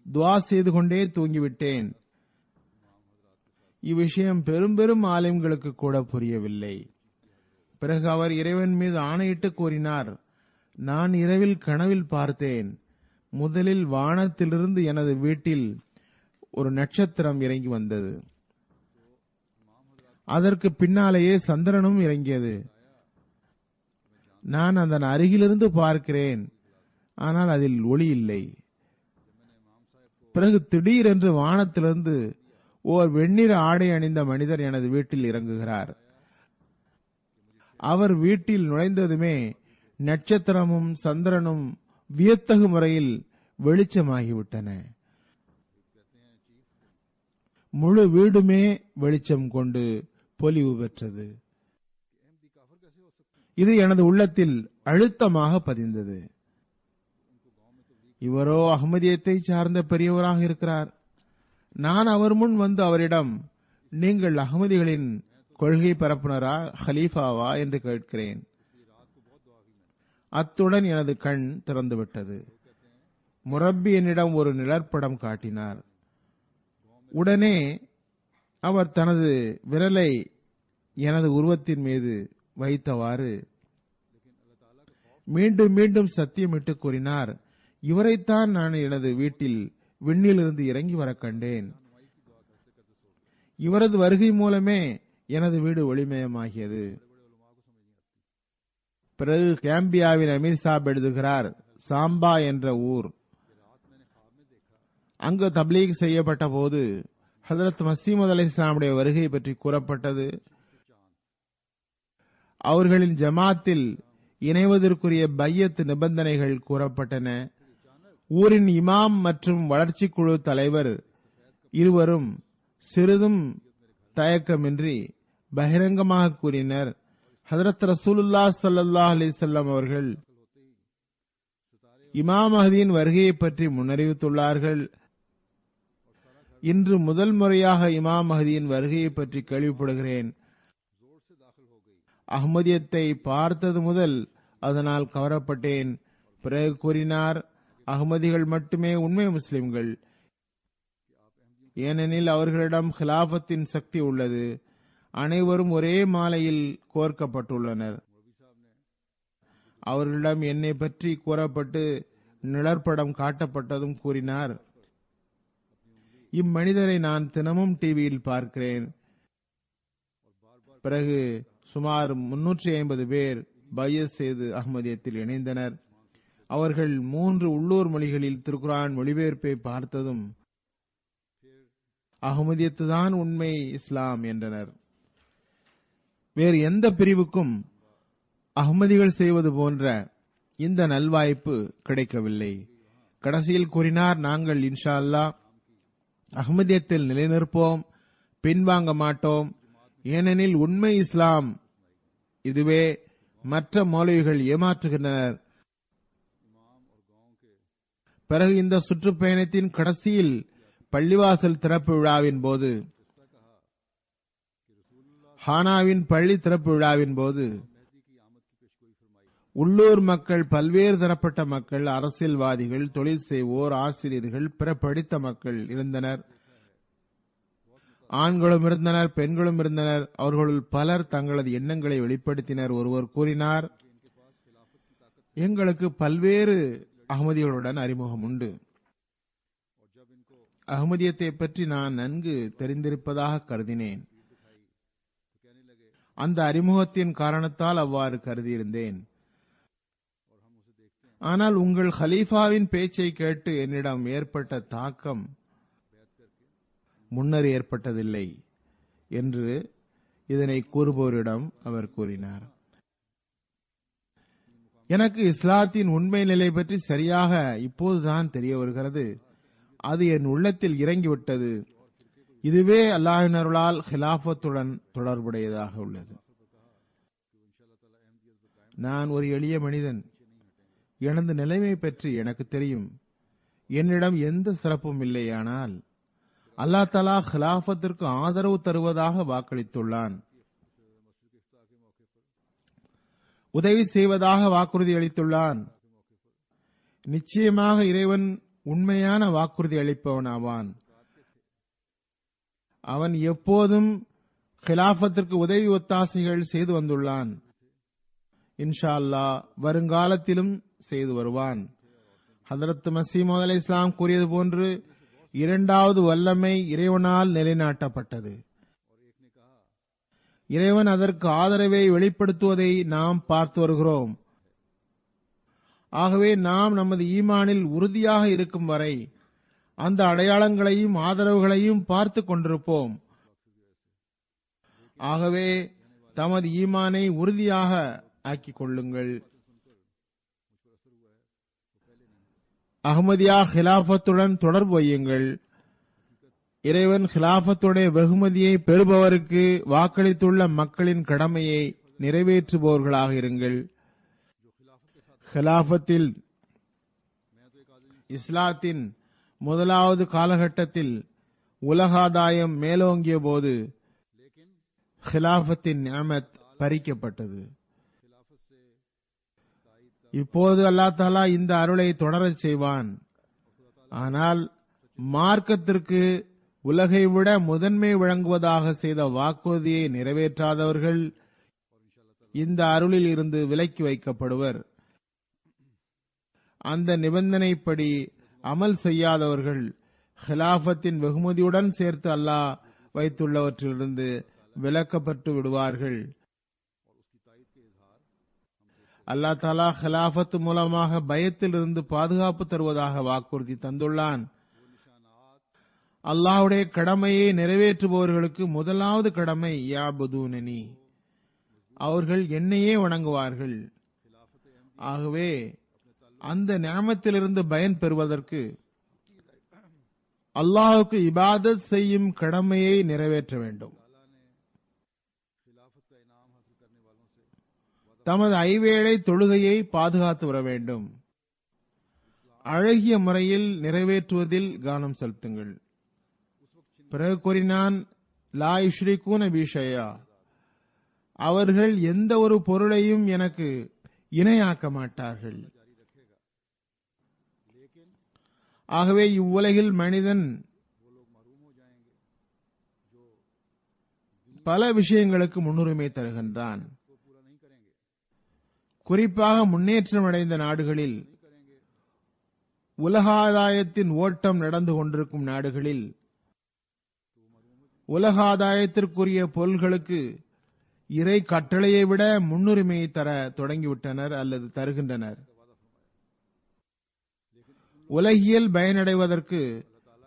துஆ செய்து கொண்டே தூங்கிவிட்டேன். இவ்விஷயம் பெரும் பெரும் ஆலிம்களுக்கு கூட புரியவில்லை. பிறகு அவர் இறைவன் மீது ஆணையிட்டு கூறினார், நான் இரவில் கனவில் பார்த்தேன். முதலில் வானத்திலிருந்து எனது வீட்டில் ஒரு நட்சத்திரம் இறங்கி வந்தது. அதற்கு பின்னாலேயே சந்திரனும் இறங்கியது. நான் அதன் அருகிலிருந்து பார்க்கிறேன், ஆனால் அதில் ஒளி இல்லை. பிறகு திடீரென்று வானத்திலிருந்து ஓர் வெண்ணிற ஆடை அணிந்த மனிதர் எனது வீட்டில் இறங்குகிறார். அவர் வீட்டில் நுழைந்ததுமே நட்சத்திரமும் சந்திரனும் வியத்தகு முறையில் வெளிச்சமாகிவிட்டன. முழு வீடுமே வெளிச்சம் கொண்டு பொலிவு பெற்றது. இது எனது உள்ளத்தில் அழுத்தமாக பதிந்தது. இவரோ அஹ்மதியத்தை சார்ந்த பெரியவராக இருக்கிறார். நான் அவர் முன் வந்து அவரிடம், நீங்கள் அஹ்மதிகளின் கொள்கை பரப்புனரா, ஹலீஃபாவா என்று கேட்கிறேன். அத்துடன் எனது கண் திறந்துவிட்டது. முரப்பி என்னிடம் ஒரு நிழற்படம் காட்டினார். உடனே அவர் தனது விரலை எனது உருவத்தின் மீது வைத்தவாறு மீண்டும் மீண்டும் சத்தியமிட்டு கூறினார், இவரைத்தான் நான் எனது வீட்டில் விண்ணிலிருந்து இறங்கி வர கண்டேன். இவரது வருகை மூலமே எனது வீடு ஒளிமயமாகியது. பிறகு கேம்பியாவின் அமீர் சாப் எழுதுகிறார், சாம்பா என்ற ஊர், அங்கு தப்லீக் செய்யப்பட்ட போது ஹஜ்ரத் மஸீமது அலைஹிஸ்ஸலாமுடைய வருகை பற்றி கூறப்பட்டது. அவர்களின் ஜமாத்தில் இணைவதற்குரிய பையத் நிபந்தனைகள் கூறப்பட்டன. ஊரின் இமாம் மற்றும் வளர்ச்சி குழு தலைவர் இருவரும் சிறிதும் தயக்கமின்றி பகிரங்கமாக கூறினர், ஹஜ்ரத் ரசூலுல்லாஹ் ஸல்லல்லாஹு அலைஹி வஸல்லம் அவர்கள் இமாம் மஹ்தியின் வருகையை பற்றி முன்னறிவித்துள்ளார்கள். இன்று முதல் முறையாக இமாம் மஹ்தியின் வருகையை பற்றி கேள்விப்படுகிறேன். அஹ்மதியத்தை பார்த்தது முதல் அதனால் கவரப்பட்டேன். பிறகு கூறினார், அஹ்மதிகள் மட்டுமே உண்மை முஸ்லிம்கள். ஏனெனில் அவர்களிடம் ஹிலாஃபத்தின் சக்தி உள்ளது. அனைவரும் ஒரே மாலையில் கோர்க்கப்பட்டுள்ளனர். அவர்களிடம் என்னை பற்றி கூறப்பட்டு நிழற்படம் காட்டப்பட்டதும் கூறினார், இம்மனிதரை நான் தினமும் டிவியில் பார்க்கிறேன். பிறகு சுமார் 350 பேர் பையத் செய்து அஹ்மதியத்தில் இணைந்தனர். அவர்கள் 3 உள்ளூர் மொழிகளில் திருக்குரான் மொழிபெயர்ப்பை பார்த்ததும் அஹ்மதியத்து தான் உண்மை இஸ்லாம் என்றனர். வேறு எந்த பிரிவுக்கும் அஹ்மதிகள் செய்வது போன்ற இந்த நல்வாய்ப்பு கிடைக்கவில்லை. கடைசியில் கூறினார், நாங்கள் இன்ஷா அல்லாஹ் அஹ்மதியத்தில் நிலைநிற்போம், பின்வாங்க மாட்டோம். ஏனெனில் உண்மை இஸ்லாம் இதுவே. மற்ற மௌலவிகள் ஏமாற்றுகின்றனர். பிறகு இந்த சுற்றுப்பயணத்தின் கடைசியில் பள்ளிவாசல் திறப்பு விழாவின் போது, ஹானாவின் பள்ளி திறப்பு விழாவின் போது உள்ளூர் மக்கள், பல்வேறு தரப்பட்ட மக்கள், அரசியல்வாதிகள், தொழில் செய்வோர், ஆசிரியர்கள், பிற படித்த மக்கள் இருந்தனர். ஆண்களும் இருந்தனர், பெண்களும் இருந்தனர். அவர்களுள் பலர் தங்களது எண்ணங்களை வெளிப்படுத்தினர். ஒருவர் கூறினார், எங்களுக்கு பல்வேறு அஹ்மதிகளுடன் அறிமுகம் உண்டு. அஹ்மதியத்தை பற்றி நான் நன்கு தெரிந்திருப்பதாக கருதினேன். அந்த அறிமுகத்தின் காரணத்தால் அவ்வாறு கருதியிருந்தேன். ஆனால் உங்கள் ஹலீஃபாவின் பேச்சை கேட்டு என்னிடம் ஏற்பட்ட தாக்கம் முன்னர் ஏற்பட்டதில்லை என்று இதனை கூறுபவரிடம் அவர் கூறினார். எனக்கு இஸ்லாத்தின் உண்மை நிலை பற்றி சரியாக இப்போதுதான் தெரிய வருகிறது. அது என் உள்ளத்தில் இறங்கிவிட்டது. இதுவே அல்லாஹ்வின் அருளால் ஹிலாஃபத்துடன் தொடர்புடையதாக உள்ளது. நான் ஒரு எளிய மனிதன். எனது நிலைமை பற்றி எனக்கு தெரியும். என்னிடம் எந்த சிறப்பும் இல்லை. ஆனால் அல்லாஹ் தஆலா ஹிலாஃபத்திற்கு ஆதரவு தருவதாக வாக்களித்துள்ளான். உதவி செய்வதாக வாக்குறுதி அளித்துள்ளான். நிச்சயமாக இறைவன் உண்மையான வாக்குறுதி அளிப்பவன் ஆவான். அவன் எப்போதும் ஹிலாஃபத்திற்கு உதவி ஒத்தாசைகள் செய்து வந்துள்ளான். இன்ஷா அல்லாஹ் வருங்காலத்திலும் செய்து வருவான். ஹதரத் மஸீஹ் மவ்ஊத் அலைஹிஸ்ஸலாம் கூறியது போன்று இரண்டாவது வல்லமை இறைவனால் நிலைநாட்டப்பட்டது. இறைவன் அதற்கு ஆதரவை வெளிப்படுத்துவதை நாம் பார்த்து வருகிறோம். ஆகவே நாம் நமது ஈமானில் உறுதியாக இருக்கும் வரை அந்த அடையாளங்களையும் ஆதரவுகளையும் பார்த்து கொண்டிருப்போம். ஆகவே தமது ஈமானை உறுதியாக ஆக்கிக் கொள்ளுங்கள். அஹ்மதியா ஹிலாஃபத்துடன் தொடர்பு வையுங்கள். இறைவன் ஹிலாஃபத்துடைய வெகுமதியை பெறுபவருக்கு வாக்களித்துள்ள மக்களின் கடமையை நிறைவேற்றுபவர்களாக இருங்கள். ஹிலாஃபத்தில் இஸ்லாத்தின் முதலாவது காலகட்டத்தில் உலகாதாயம் மேலோங்கிய போது ஹிலாஃபத்தின் நிஅமத் பறிக்கப்பட்டது. இப்போது அல்லாஹ் தஆலா இந்த அருளை தொடரச் செய்வான். ஆனால் மார்க்கத்திற்கு உலகை விட முதன்மை வழங்குவதாக செய்த வாக்குறுதியை நிறைவேற்றாதவர்கள் இந்த அருளில் இருந்து விலக்கி வைக்கப்படுவர். அந்த நிபந்தனைப்படி அமல் செய்யாதவர்கள் ஹிலாஃபத்தின் வெகுமதியுடன் சேர்த்து அல்லாஹ் வைத்துள்ளவற்றிலிருந்து விலக்கப்பட்டு விடுவார்கள். அல்லாஹ் தஆலா ஹிலாஃபத் மூலமாக பயத்தில் இருந்து பாதுகாப்பு தருவதாக வாக்குறுதி தந்துள்ளான். அல்லாஹ்வுடைய கடமையை நிறைவேற்றுபவர்களுக்கு முதலாவது கடமை யாபுதூனனி, அவர்கள் என்னையே வணங்குவார்கள். ஆகவே அந்த நிஅமத்திலிருந்து பயன் பெறுவதற்கு அல்லாஹ்வுக்கு இபாதத் செய்யும் கடமையை நிறைவேற்ற வேண்டும். தமது ஐவேளை தொழுகையை பாதுகாத்து வர வேண்டும். அழகிய முறையில் நிறைவேற்றுவதில் கவனம் செலுத்துங்கள். பிறகு கூறினான், லா யுஷ்ரிகூன பி ஷைஆ, அவர்கள் எந்த ஒரு பொருளையும் எனக்கு இணையாக்க மாட்டார்கள். ஆகவே இவ்வுலகில் மனிதன் பல விஷயங்களுக்கு முன்னுரிமை தருகின்றான். குறிப்பாக முன்னேற்றம் அடைந்த நாடுகளில், உலக ஆதாயத்தின் ஓட்டம் நடந்து கொண்டிருக்கும் நாடுகளில் உலக ஆதாயத்திற்குரிய பொருள்களுக்கு இறை கட்டளையை விட முன்னுரிமையை தர தொடங்கிவிட்டனர் அல்லது தருகின்றனர். உலகியல் பயனடைவதற்கு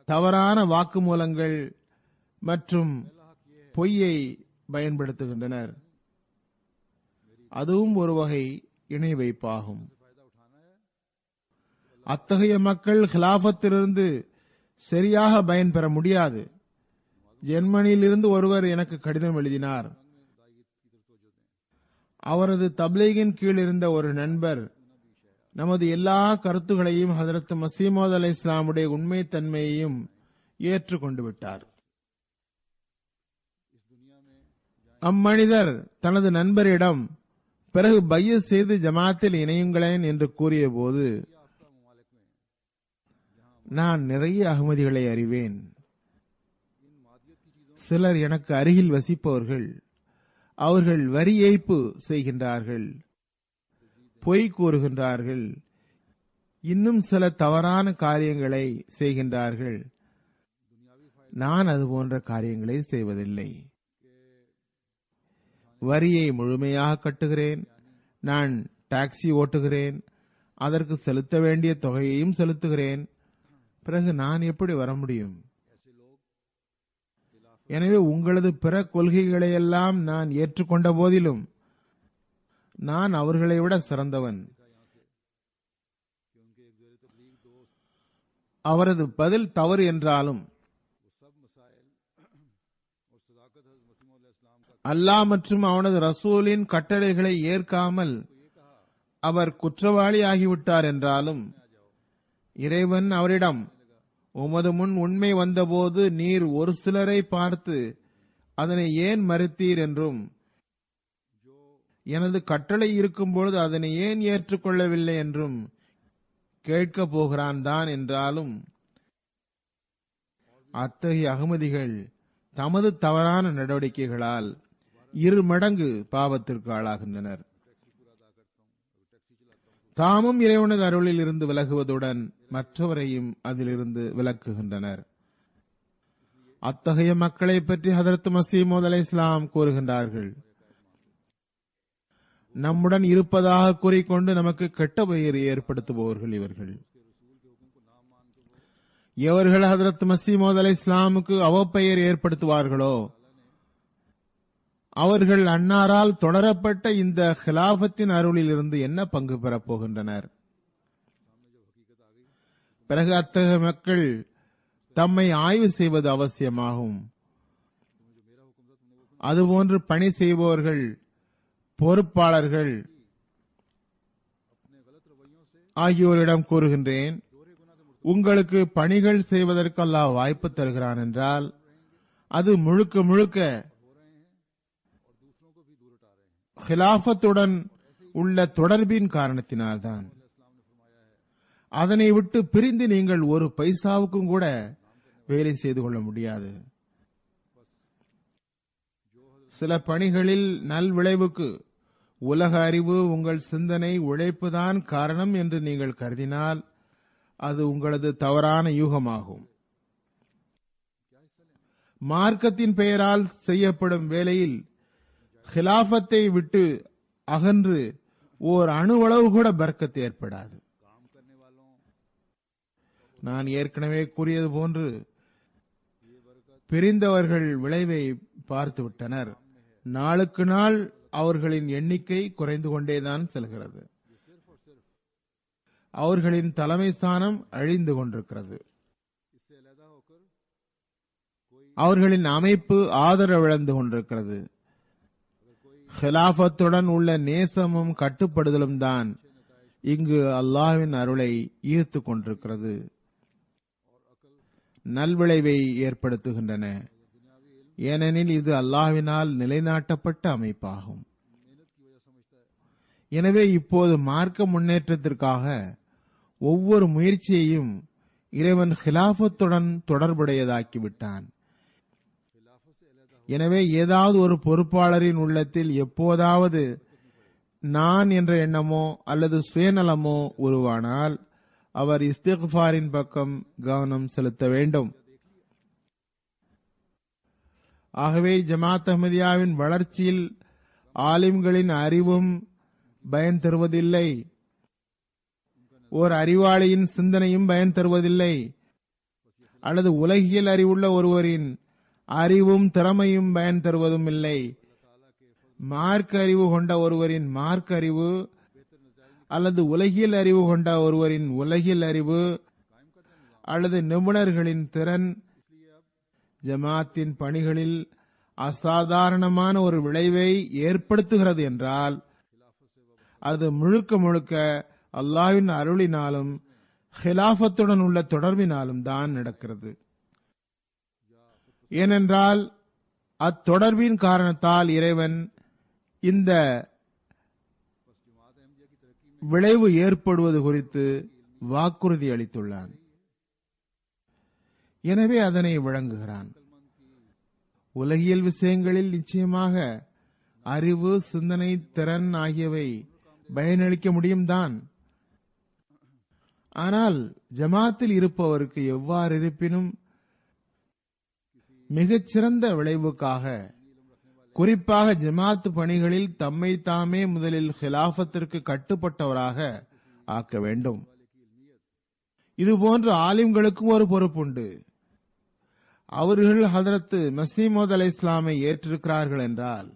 தவறான வாக்குமூலங்கள் மற்றும் பொய்யை பயன்படுத்துகின்றனர். அதுவும் ஒரு வகை இணை வைப்பாகும். அத்தகைய மக்கள் ஹிலாஃபத்திலிருந்து சரியாக பயன்பெற முடியாது. ஜெர்மனியிலிருந்து ஒருவர் எனக்கு கடிதம் எழுதினார். அவரது தப்லீகின் கீழ் இருந்த ஒரு நண்பர் நமது எல்லா கருத்துகளையும் ஹஜ்ரத் மஸீஹ் மவ்ஊத் அலைஹிஸ்ஸலாமுடைய உண்மைத்தன்மையையும் ஏற்றுக்கொண்டு விட்டார். அம்மனிதர் தனது நண்பரிடம் பிறகு பையத் செய்து ஜமாத்தில் இணையுங்களேன் என்று கூறிய போது, நான் நிறைய அகமதிகளை அறிவேன். சிலர் எனக்கு அருகில் வசிப்பவர்கள். அவர்கள் வரி ஏய்ப்பு செய்கின்றார்கள், பொய் கூறுகின்றார்கள், இன்னும் சில தவறான காரியங்களை செய்கின்றார்கள். நான் அதுபோன்ற காரியங்களை செய்வதில்லை. வரியை முழுமையாக கட்டுகிறேன். நான் டாக்ஸி ஓட்டுகிறேன். அதற்கு செலுத்த வேண்டிய தொகையையும் செலுத்துகிறேன். பிறகு நான் எப்படி வர முடியும்? எனவே உங்களது பிற கொள்கைகளையெல்லாம் நான் ஏற்றுக்கொண்ட போதிலும் நான் அவர்களை விட சிறந்தவன். அவரது பதில் தவறு என்றாலும் அல்லாஹ் மற்றும் அவனது ரசூலின் கட்டளைகளை ஏற்காமல் அவர் குற்றவாளி ஆகிவிட்டார் என்றாலும், இறைவன் அவரிடம், உமது முன் உண்மை வந்தபோது நீர் ஒரு சிலரை பார்த்து அதனை ஏன் மறுத்தீர் என்றும், எனது கட்டளை இருக்கும்பொழுது அதனை ஏன் ஏற்றுக்கொள்ளவில்லை என்றும் கேட்கப் போகிறான் தான் என்றாலும், அத்தகைய அகமதிகள் தமது தவறான நடவடிக்கைகளால் 2 மடங்கு பாவத்திற்கு ஆளாகின்றனர். தாமும் இறைவனது அருளில் இருந்து விலகுவதுடன் மற்றவரையும் அதிலிருந்து விலக்குகின்றனர். அத்தகைய மக்களை பற்றி ஹஜ்ரத் மஸீஹ் மவ்ஊத் அலைஹிஸ்ஸலாம் கூறுகின்றார்கள், நம்முடன் இருப்பதாக கூறிக்கொண்டு நமக்கு கெட்ட பெயர் ஏற்படுத்துபவர்கள் இவர்கள். எவர்கள் ஹஜ்ரத் மஸீஹ் மவ்ஊத் அலைஹிஸ்ஸலாமுக்கு அவப்பெயர் ஏற்படுத்துவார்களோ அவர்கள் அன்னாரால் தொடரப்பட்ட இந்த ஹிலாஃபத்தின் அருளில் இருந்து என்ன பங்கு பெறப் போகின்றனர்? பிறகு அத்தகைய மக்கள் தம்மை ஆய்வு செய்வது அவசியமாகும். அதுபோன்று பணி செய்பவர்கள், பொறுப்பாளர்கள் ஆகியோரிடம் கூறுகின்றேன், உங்களுக்கு பணிகள் செய்வதற்கு அல்லாஹ் வாய்ப்பு தருகிறான் என்றால் அது முழுக்க முழுக்க ஹிலாஃபத்துடன் உள்ள தொடர்பின் காரணத்தினால்தான். அதனை விட்டு பிரிந்து நீங்கள் ஒரு பைசாவுக்கும் கூட வேலை செய்து கொள்ள முடியாது. சில பணிகளில் நல்விளைவுக்கு உலக அறிவு, உங்கள் சிந்தனை, உழைப்புதான் காரணம் என்று நீங்கள் கருதினால் அது உங்களது தவறான யூகமாகும். மார்க்கத்தின் பெயரால் செய்யப்படும் வேலையில் ஹிலாஃபத்தை விட்டு அகன்று ஓர் அணுவளவு கூட பர்க்கத் ஏற்படாது. நான் ஏற்கனவே கூறியது போன்று பிரிந்தவர்கள் விளைவை பார்த்துவிட்டனர். நாளுக்கு நாள் அவர்களின் எண்ணிக்கை குறைந்து கொண்டேதான் செல்கிறது. அவர்களின் தலைமை ஸ்தானம் அழிந்து கொண்டிருக்கிறது. அவர்களின் அமைப்பு ஆதரவிழந்து கொண்டிருக்கிறது. ஹிலாஃபத்துடன் உள்ள நேசமும் கட்டுப்படுதலும் தான் இங்கு அல்லாஹ்வின் அருளை ஈர்த்து கொண்டிருக்கிறது, நல்விளைவை ஏற்படுத்துகின்றன. ஏனெனில் இது அல்லாஹ்வினால் நிலைநாட்டப்பட்ட அமைப்பாகும். எனவே இப்போது மார்க்க முன்னேற்றத்திற்காக ஒவ்வொரு முயற்சியையும் இறைவன் ஹிலாஃபத்துடன் தொடர்புடையதாக்கிவிட்டான். எனவே ஏதாவது ஒரு பொறுப்பாளரின் உள்ளத்தில் எப்போதாவது நான் என்ற எண்ணமோ அல்லது சுயநலமோ உருவானால் அவர் இஸ்திக்ஃபாரின் பக்கம் கவனம் செலுத்த வேண்டும். ஆகவே ஜமாத் அஹ்மதியாவின் வளர்ச்சியில் ஆலிம்களின் அறிவும் பயன் தருவதில்லை, ஓர் அறிவாளியின் சிந்தனையும் பயன் தருவதில்லை, அல்லது உலகியல் அறிவுள்ள ஒருவரின் அறிவும் திறமையும் பயன் தருவதும் இல்லை. மார்க்க அறிவு கொண்ட ஒருவரின் மார்க்க அறிவு அல்லது உலகியல் அறிவு கொண்ட ஒருவரின் உலகியல் அறிவு அல்லது நிபுணர்களின் திறன் ஜமாத்தின் பணிகளில் அசாதாரணமான ஒரு விளைவை ஏற்படுத்துகிறது என்றால் அது முழுக்க முழுக்க அல்லாஹ்வின் அருளினாலும் ஹிலாஃபத்துடன் உள்ள தொடர்பினாலும் தான் நடக்கிறது. ஏனென்றால் அத்தொடர்பின் காரணத்தால் இறைவன் இந்த விளைவு ஏற்படுவது குறித்து வாக்குறுதி அளித்துள்ளான். எனவே அதனை வழங்குகிறான். உலகியல் விஷயங்களில் நிச்சயமாக அறிவு, சிந்தனை, திறன் ஆகியவை பயனளிக்க முடியும் தான். ஆனால் ஜமாத்தில் இருப்பவருக்கு எவ்வாறு இருப்பினும் மிகச்சிறந்த விளைவுக்காக, குறிப்பாக ஜமாத் பணிகளில் தம்மை தாமே முதலில் ஹிலாஃபத்திற்கு கட்டுப்பட்டவராக ஆக்க வேண்டும். இதுபோன்ற ஆலிம்களுக்கும் ஒரு பொறுப்புண்டு. அவர்கள் ஹதரத் மஸீஹ் மவ்ஊத் அலைஹிஸ்ஸலாமை ஏற்றிருக்கிறார்கள் என்றால்,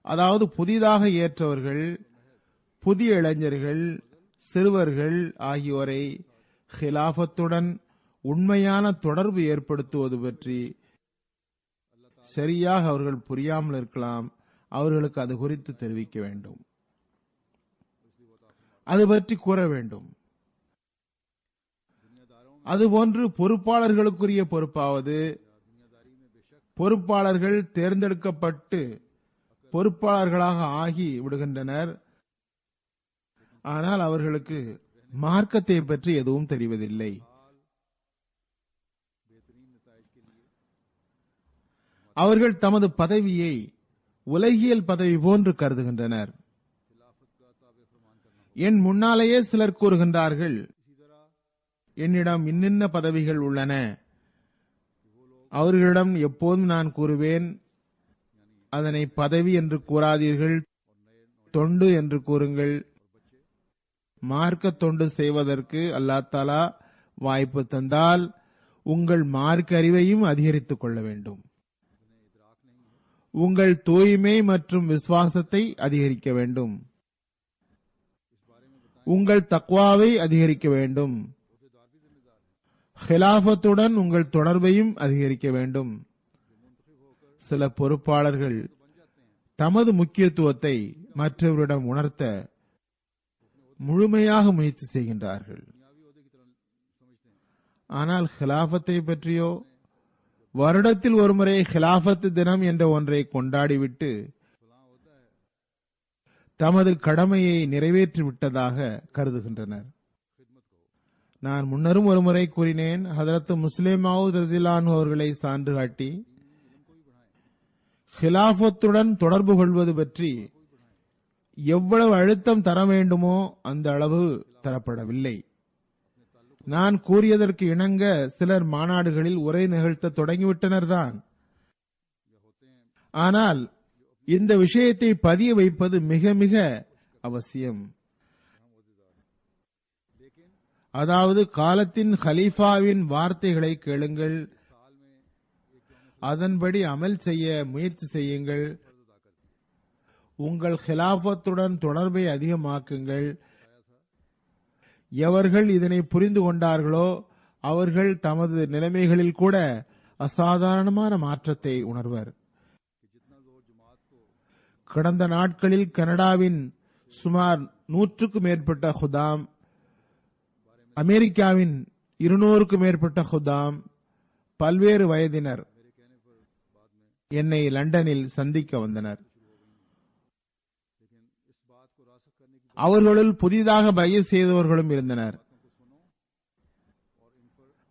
அதாவது புதிதாக ஏற்றவர்கள், புதிய இளைஞர்கள், சிறுவர்கள் ஆகியோரை ஹிலாஃபத்துடன் உண்மையான தொடர்பு ஏற்படுத்துவது பற்றி சரியாக அவர்கள் புரியாமல் இருக்கலாம். அவர்களுக்கு அது குறித்து தெரிவிக்க வேண்டும், அது பற்றி கூற வேண்டும். அதுபோன்று பொறுப்பாளர்களுக்குரிய பொறுப்பாவது, பொறுப்பாளர்கள் தேர்ந்தெடுக்கப்பட்டு பொறுப்பாளர்களாக ஆகி விடுகின்றனர். ஆனால் அவர்களுக்கு மார்க்கத்தை பற்றி எதுவும் தெரிவதில்லை. அவர்கள் தமது பதவியை உலகியல் பதவி போன்று கருதுகின்றனர். என் முன்னாலேயே சிலர் கூறுகின்றார்கள், என்னிடம் இன்னின்ன பதவிகள் உள்ளன. அவர்களிடம் எப்போதும் நான் கூறுவேன், அதனை பதவி என்று கூறாதீர்கள், தொண்டு என்று கூறுங்கள். மார்க்க தொண்டு செய்வதற்கு அல்லாஹ் தஆலா வாய்ப்பு தந்தால் உங்கள் மார்க்க அறிவையும் அதிகரித்துக் கொள்ள வேண்டும். உங்கள் தூய்மை மற்றும் விசுவாசத்தை அதிகரிக்க வேண்டும். உங்கள் தக்வாவை அதிகரிக்க வேண்டும். ஹிலாஃபத்துடன் உங்கள் தொடர்பையும் அதிகரிக்க வேண்டும். சில பொறுப்பாளர்கள் தமது முக்கியத்துவத்தை மற்றவரிடம் உணர்த்த முழுமையாக முயற்சி செய்கின்றார்கள். ஆனால் ஹிலாஃபத்தை பற்றியோ, வருடத்தில் ஒருமுறை ஹிலாஃபத் தினம் என்ற ஒன்றை கொண்டாடிவிட்டு தமது கடமையை நிறைவேற்றிவிட்டதாக கருதுகின்றனர். நான் முன்னரும் ஒருமுறை கூறினேன், ஹதரத் முஸ்லிம் மவ்ஊத் ரலியல்லாஹு அன்ஹு அவர்களை சான்று காட்டி ஹிலாஃபத்துடன் தொடர்பு கொள்வது பற்றி எவ்வளவு அழுத்தம் தர வேண்டுமோ அந்த அளவு தரப்படவில்லை. நான் கூறியதற்கு இணங்க சிலர் மாநாடுகளில் உரை நிகழ்த்த தொடங்கிவிட்டனர் தான். ஆனால் இந்த விஷயத்தை பதிய வைப்பது மிக மிக அவசியம். அதாவது காலத்தின் ஹலீஃபாவின் வார்த்தைகளை கேளுங்கள், அதன்படி அமல் செய்ய முயற்சி செய்யுங்கள். உங்கள் ஹிலாஃபத்துடன் தொடர்பை அதிகமாக்குங்கள். எவர்கள் இதனை புரிந்து கொண்டார்களோ அவர்கள் தமது நிலைமைகளில் கூட அசாதாரணமான மாற்றத்தை உணர்வர். கடந்த நாட்களில் கனடாவின் சுமார் 100க்கும் மேற்பட்ட ஹுதாம், அமெரிக்காவின் 200க்கும் மேற்பட்ட ஹுதாம், பல்வேறு வயதினர் என்னை லண்டனில் சந்திக்க வந்தனர். அவர்களுள் புதிதாக பைஅத் செய்தவர்களும் இருந்தனர்.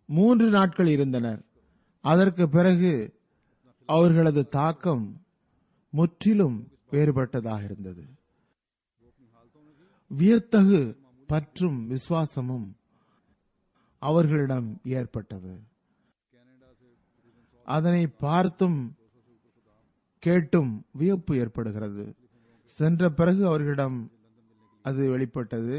3 நாட்கள் இருந்தனர். அதற்கு பிறகு அவர்களது தாக்கம் முற்றிலும் வேறுபட்டதாக இருந்தது. வியத்தகு பற்றும் விசுவாசமும் அவர்களிடம் ஏற்பட்டது. அதனை பார்த்தும் கேட்டும் வியப்பு ஏற்படுகிறது. சென்ற பிறகு அவர்களிடம் அது வெளிப்பட்டது.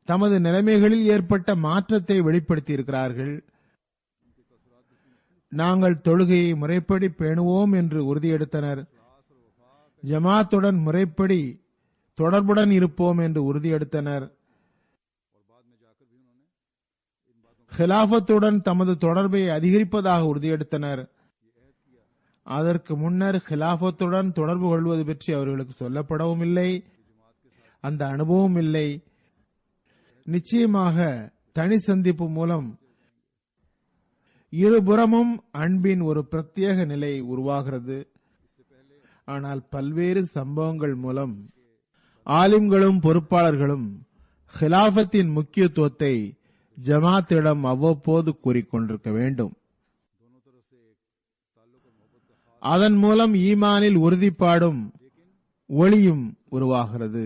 தமது நிலைமைகளில் ஏற்பட்ட மாற்றத்தை வெளிப்படுத்தியிருக்கிறார்கள். நாங்கள் தொழுகையை முறைப்படி பேணுவோம் என்று உறுதியெடுத்தனர். ஜமாத்துடன் முறைப்படி தொடர்புடன் இருப்போம் என்று உறுதியெடுத்தனர். ஹிலாஃபத்துடன் தமது தொடர்பை அதிகரிப்பதாக உறுதியெடுத்தனர். அதற்கு முன்னர் ஹிலாஃபத்துடன் தொடர்பு கொள்வது பற்றி அவர்களுக்கு சொல்லப்படவும் இல்லை, அந்த அனுபவம் இல்லை. நிச்சயமாக தனி சந்திப்பு மூலம் இருபுறமும் அன்பின் ஒரு பிரத்யேக நிலை உருவாகிறது. ஆனால் பல்வேறு சம்பவங்கள் மூலம் ஆலிம்களும் பொறுப்பாளர்களும் ஹிலாஃபத்தின் முக்கியத்துவத்தை ஜமாத்திடம் அவ்வப்போது கூறிக்கொண்டிருக்க வேண்டும். அதன் மூலம் ஈமானில் உறுதிப்பாடும் ஒளியும் உருவாகிறது.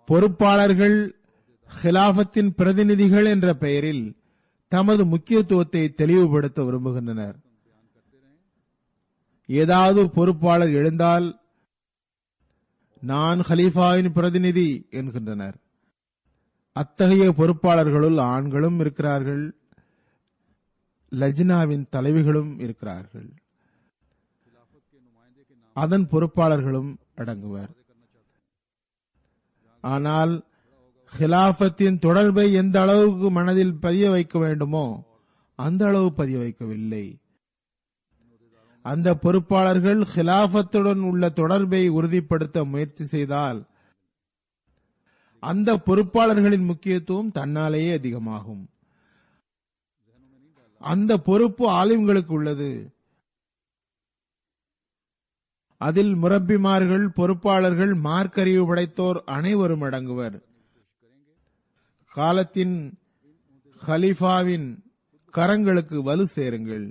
பொறுப்பாளர்கள் ஹிலாஃபத்தின் பிரதிநிதிகள் என்ற பெயரில் தமது முக்கியத்துவத்தை தெளிவுபடுத்த விரும்புகின்றனர். ஏதாவது பொறுப்பாளர் எழுந்தால் நான் ஹலீஃபாவின் பிரதிநிதி என்கின்றனர். அத்தகைய பொறுப்பாளர்களுள் ஆண்களும் இருக்கிறார்கள், லஜ்னாவின் தலைவிகளும் இருக்கிறார்கள், அதன் பொறுப்பாளர்களும் அடங்குவர். ஆனால் ஹிலாஃபத்தின் தொடர்பை எந்த அளவுக்கு மனதில் பதிய வைக்க வேண்டுமோ அந்த அளவு பதிய வைக்கவில்லை. அந்த பொறுப்பாளர்கள் ஹிலாஃபத்துடன் உள்ள தொடர்பை உறுதிப்படுத்த முயற்சி செய்தால் அந்த பொறுப்பாளர்களின் முக்கியத்துவம் தன்னாலேயே அதிகமாகும். அந்த பொறுப்பு ஆலிம்களுக்கு உள்ளது. அதில் முரப்பிமார்கள், பொறுப்பாளர்கள், மார்க்கறிவு படைத்தோர் அனைவரும் அடங்குவர். காலத்தின் ஹலீஃபாவின் கரங்களுக்கு வலு சேருங்கள்.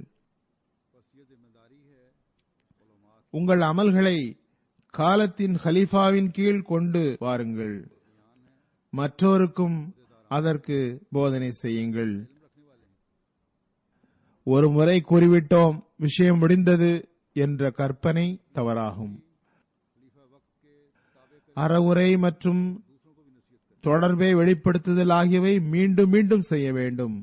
உங்கள் அமல்களை காலத்தின் ஹலீஃபாவின் கீழ் கொண்டு வாருங்கள். மற்றோருக்கும் அதற்கு போதனை செய்யுங்கள். ஒரு முறை கூறிவிட்டோம், விஷயம் முடிந்தது என்ற கற்பனை தவறாகும். அறவுரை மற்றும் தொடர்பை வெளிப்படுத்துதல் ஆகியவை மீண்டும் மீண்டும் செய்ய வேண்டும்.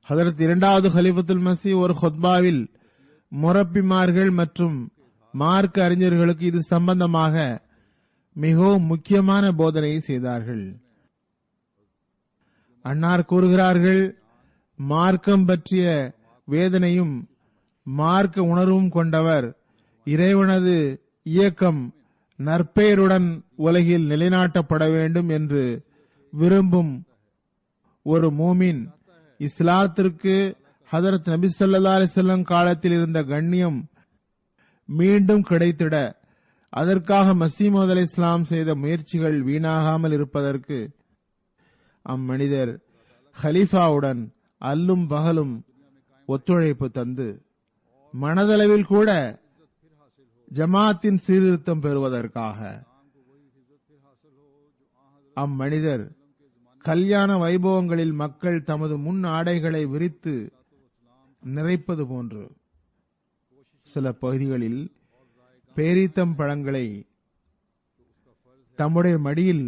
ஹதரத் இரண்டாவது ஹலீஃபத்துல் மஸீஹ் ஒரு ஹுத்பாவில் முரப்பிமார்கள் மற்றும் மார்க்க அறிஞர்களுக்கு இது சம்பந்தமாக மிகவும் முக்கியமான போதனை செய்தார்கள். அன்னார் கூறுகிறார்கள், மார்க்கம் பற்றிய வேதனையும் மார்க்க உணர்வும் கொண்டவர் இறைவனது இயக்கம் நற்பெயருடன் உலகில் நிலைநாட்டப்பட வேண்டும் என்று விரும்பும் ஒரு மூமின் இஸ்லாத்திற்கு ஹதரத் நபி ஸல்லல்லாஹு அலைஹி வஸல்லம் காலத்தில் இருந்த கண்ணியம் மீண்டும் கிடைத்திட அதற்காக மஸீஹ் மவ்ஊத் அலைஹிஸ்ஸலாம் செய்த முயற்சிகள் வீணாகாமல் இருப்பதற்கு அம்மனிதர் ஹலீஃபாவுடன் அல்லும் பகலும் ஒத்துழைப்பு தந்து மனதளவில் கூட ஜமாத்தின் சீர்திருத்தம் பெறுவதற்காக அம்மனிதர் கல்யாண வைபவங்களில் மக்கள் தமது முன் ஆடைகளை விரித்து நிறைப்பது போன்று சில பகுதிகளில் பேரீத்தம் பழங்களை தம்முடைய மடியில்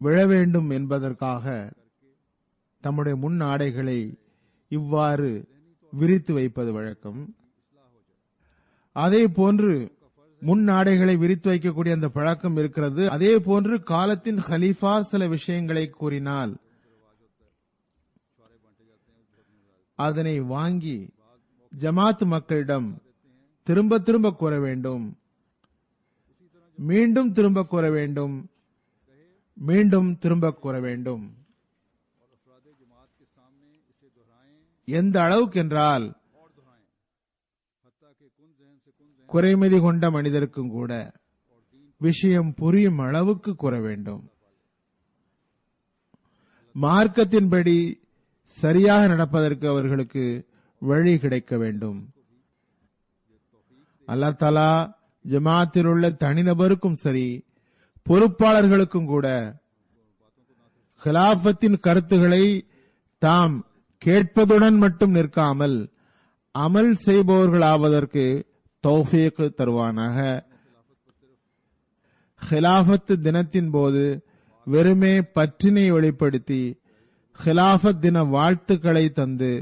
விழ வேண்டும் என்பதற்காக தம்முடைய முன் ஆடைகளை இவ்வாறு விரித்து வைப்பது வழக்கம். அதே போன்று முன் ஆடைகளை விரித்து வைக்கக்கூடிய அந்த பழக்கம் இருக்கிறது. அதே போன்று காலத்தின் ஹலீஃபா சில விஷயங்களை கூறினால் அதனை வாங்கி ஜமாத் மக்களிடம் திரும்ப திரும்ப கூற வேண்டும், மீண்டும் திரும்ப கூற வேண்டும், மீண்டும் திரும்ப கூற வேண்டும். எந்த அளவுக்கு என்றால் குறைமதி கொண்ட மனிதருக்கும் கூட விஷயம் புரியும் அளவுக்கு கூற வேண்டும். மார்க்கத்தின்படி சரியாக நடப்பதற்கு அவர்களுக்கு வழி கிடைக்க வேண்டும். அல்லாஹ் தஆலா ஜமாத்தில் உள்ள தனிநபருக்கும் சரி, பொறுப்பாளர்களுக்கும் கூட கிலாஃபத்தின் கருத்துக்களை தாம் கேட்பதுடன் மட்டும் நிற்காமல் அமல் செய்பவர்களாவதற்கு தௌஃபீக் தருவானாக. கிலாஃபத் தினத்தின் போது வெறுமே பற்றினை வெளிப்படுத்தி கிலாஃபத் தின வாழ்த்துக்களை தந்து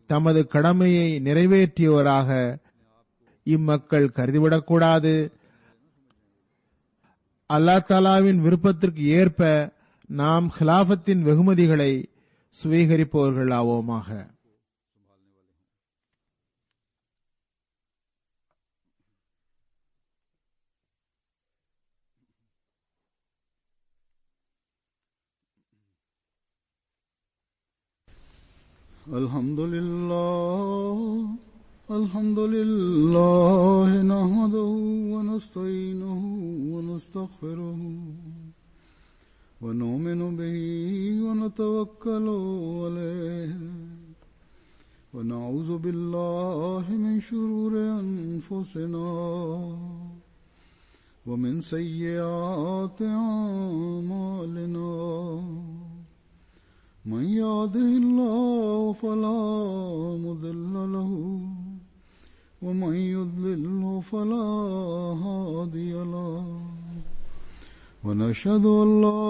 தமது கடமையை நிறைவேற்றியவராக இம்மக்கள் கருதிவிடக்கூடாது. அல்லாஹ் தஆலாவின் விருப்பத்திற்கு ஏற்ப நாம் கிலாஃபத்தின் வெகுமதிகளை சுவீகரிப்பவர்கள் ஆவோமாக. Alhamdulillah nahmaduhu wa nasta'inuhu wa nastaghfiruhu wa nu'minu bihi wa natawakkalu alayhi wa na'udhu billahi min shururi anfusina wa min sayyiati a'malina. من يهده الله فلا مضل له ومن يضلل فلا هادي له ونشهد أن لا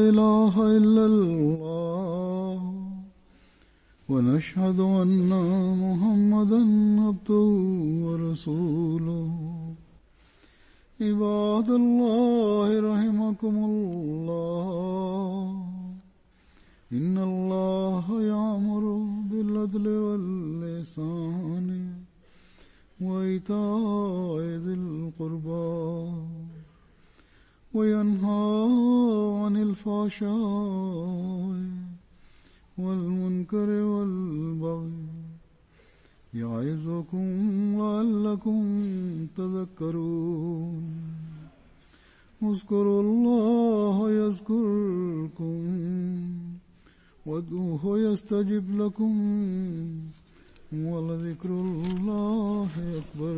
إله إلا الله ونشهد أن محمدا عبده ورسوله. عباد الله رحمكم الله، إن الله يأمر بالعدل والإحسان وإيتاء ذي القربى وينهى عن الفحشاء والمنكر والبغي يعظكم لعلكم تذكرون. اذكروا الله يذكركم وادعوه يستجب لكم ولذكر الله أكبر.